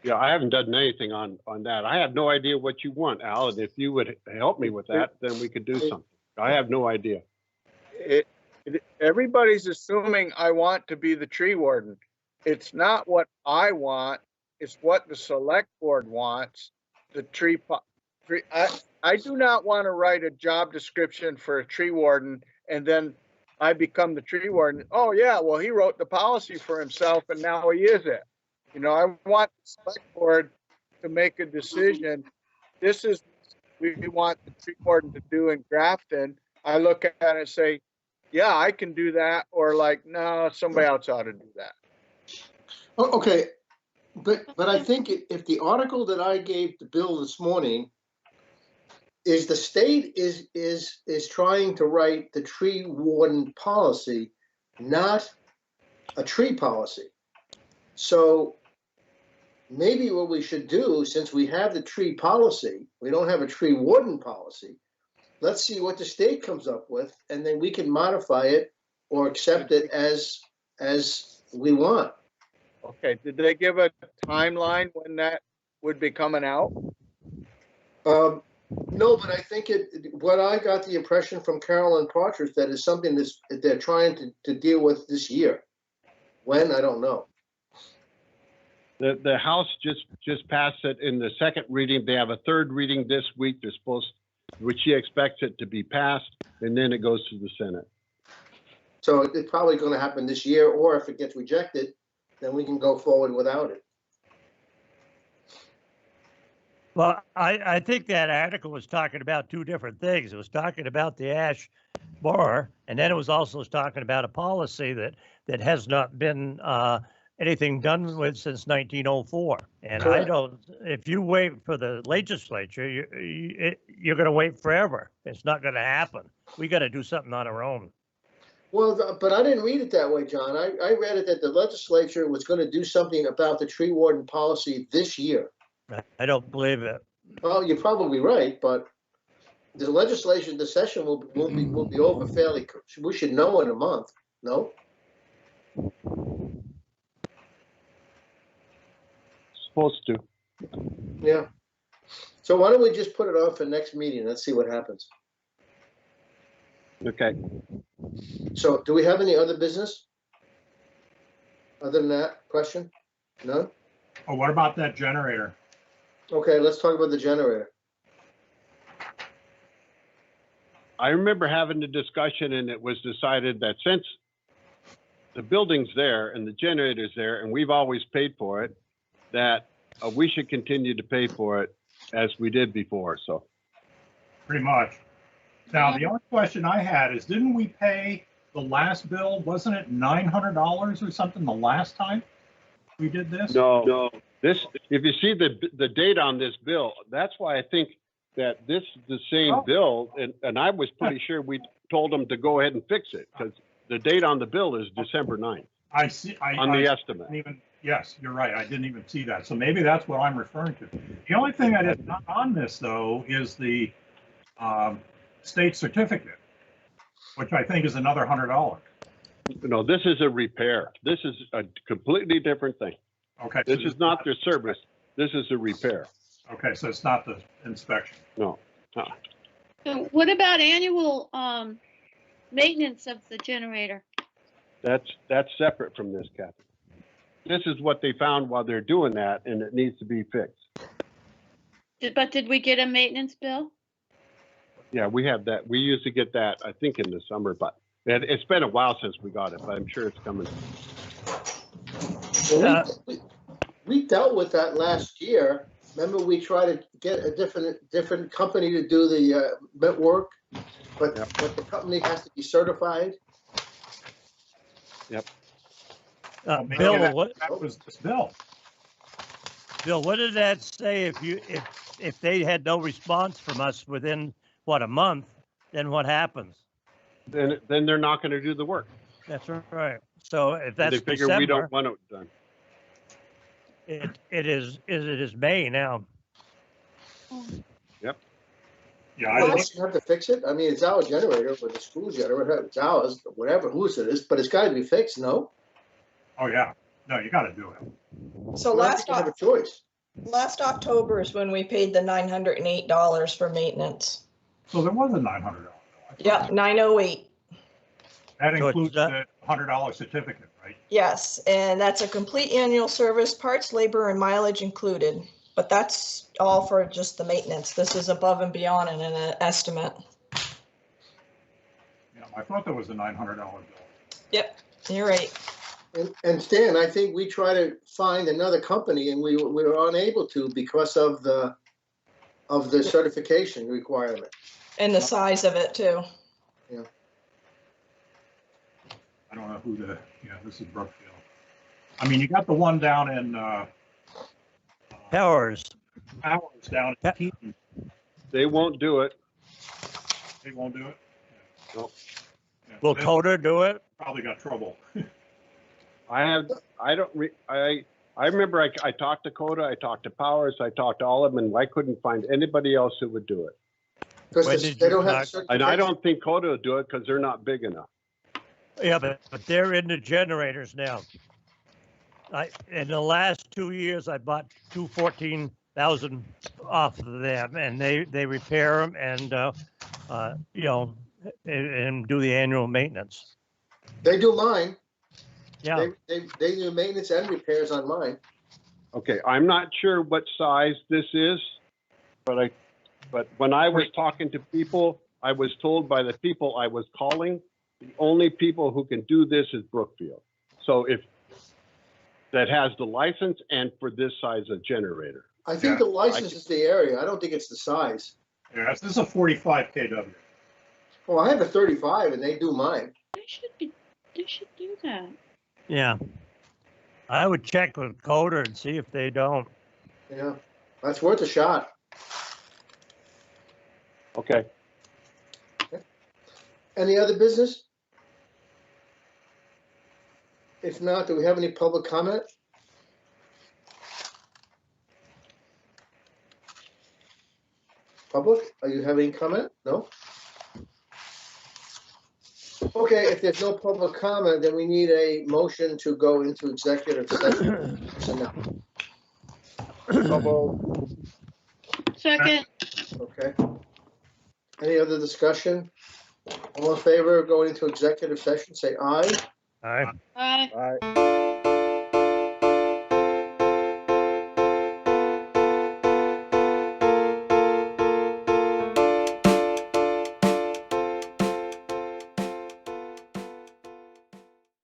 Yeah, I haven't done anything on that. I have no idea what you want, Al, and if you would help me with that, then we could do something. I have no idea. Everybody's assuming I want to be the tree warden. It's not what I want. It's what the select board wants. The I do not want to write a job description for a tree warden and then I become the tree warden. Oh yeah, well, he wrote the policy for himself and now he is it. You know, I want the select board to make a decision. This is what we want the tree warden to do in Grafton. I look at it and say, yeah, I can do that, or like, no, somebody else ought to do that. Oh, okay, but I think if the article that I gave to Bill this morning is the state is trying to write the tree warden policy, not a tree policy. So maybe what we should do, since we have the tree policy, we don't have a tree warden policy. Let's see what the state comes up with, and then we can modify it or accept it as we want. Okay, did they give a timeline when that would be coming out? No, but I think what I got the impression from Carolyn Partridge, that is something that they're trying to deal with this year. When, I don't know. The House just passed it in the second reading. They have a third reading this week. They're supposed, which she expects it to be passed, and then it goes to the Senate. So it's probably going to happen this year, or if it gets rejected, then we can go forward without it. Well, I think that article was talking about two different things. It was talking about the ash borer, and then it was also talking about a policy that has not been anything done with since 1904. And Correct. I don't, if you wait for the legislature, you're going to wait forever. It's not going to happen. We got to do something on our own. Well, but I didn't read it that way, John. I read it that the legislature was going to do something about the tree warden policy this year. I don't believe it. Well, you're probably right, but the legislation, the session will be over fairly. We should know in a month. No. Supposed to. Yeah. So why don't we just put it on for next meeting? Let's see what happens. Okay. So do we have any other business? Other than that question? No? Oh, what about that generator? Okay, let's talk about the generator. I remember having the discussion, and it was decided that since the building's there and the generator's there, and we've always paid for it, that we should continue to pay for it as we did before. So Pretty much. Now, the only question I had is, didn't we pay the last bill? Wasn't it $900 or something the last time we did this? no, this, if you see the date on this bill, that's why I think that this is the same bill, and I was pretty sure we told them to go ahead and fix it, because the date on the bill is December 9th. I see. On the estimate. Yes, you're right. I didn't even see that. So maybe that's what I'm referring to. The only thing that is not on this, though, is the state certificate, which I think is another $100. No, this is a repair. This is a completely different thing. Okay. This is not their service. This is a repair. Okay, so it's not the inspection. No. So what about annual maintenance of the generator? That's separate from this, Kathy. This is what they found while they're doing that, and it needs to be fixed. But did we get a maintenance bill? Yeah, we have that. We used to get that, I think, in the summer, but it's been a while since we got it, but I'm sure it's coming. Well, we dealt with that last year. Remember, we tried to get a different company to do the work, but the company has to be certified. Yep. Bill, that was this bill. Bill, what did that say if they had no response from us within a month? Then what happens? Then they're not going to do the work. That's right. So if that's they figure December, we don't want it done. It is May now. Yep. Yeah, I don't have to fix it. I mean, it's our generator, but the school generator, it's ours, whatever, whose it is, but it's got to be fixed. No. Oh yeah. No, you got to do it. So We have a choice. last October is when we paid the $908 for maintenance. So there was a $900. Yeah, 908. That So includes the $100 certificate, right? Yes, and that's a complete annual service, parts, labor, and mileage included. But that's all for just the maintenance. This is above and beyond in an estimate. Yeah, I thought there was a $900 bill. Yep, you're right. And Stan, I think we tried to find another company, and we were unable to because of the certification requirement. And the size of it too. I don't know who this is Brookfield. I mean, you got the one down in Powers. down in Keaton. They won't do it. They won't do it? Nope. Yeah, Will they Coder do it? probably got trouble. I I remember I talked to Coda, I talked to Powers, I talked to all of them, and I couldn't find anybody else who would do it. Because When they did you don't have talk- a certification. And I don't think Coda will do it because they're not big enough. Yeah, but they're into generators now. In the last 2 years, I bought two 14,000 off of them, and they repair them and, you know, and do the annual maintenance. They do mine. Yeah, They do maintenance and repairs on mine. Okay, I'm not sure what size this is, but when I was talking to people, I was told by the people I was calling, the only people who can do this is Brookfield. So if that has the license and for this size of generator. I think the license is the area. I don't think it's the size. Yeah, this is a 45 kW. Well, I have a 35 and they do mine. They should do that. yeah. I would check with Coder and see if they don't. Yeah, that's worth a shot. Okay. Any other business? If not, do we have any public comment? Public, are you having any comment? No? Okay, if there's no public comment, then we need a motion to go into executive session. So now, Second, okay. Any other discussion? All in favor of going into executive session, say aye. All right. aye. Aye.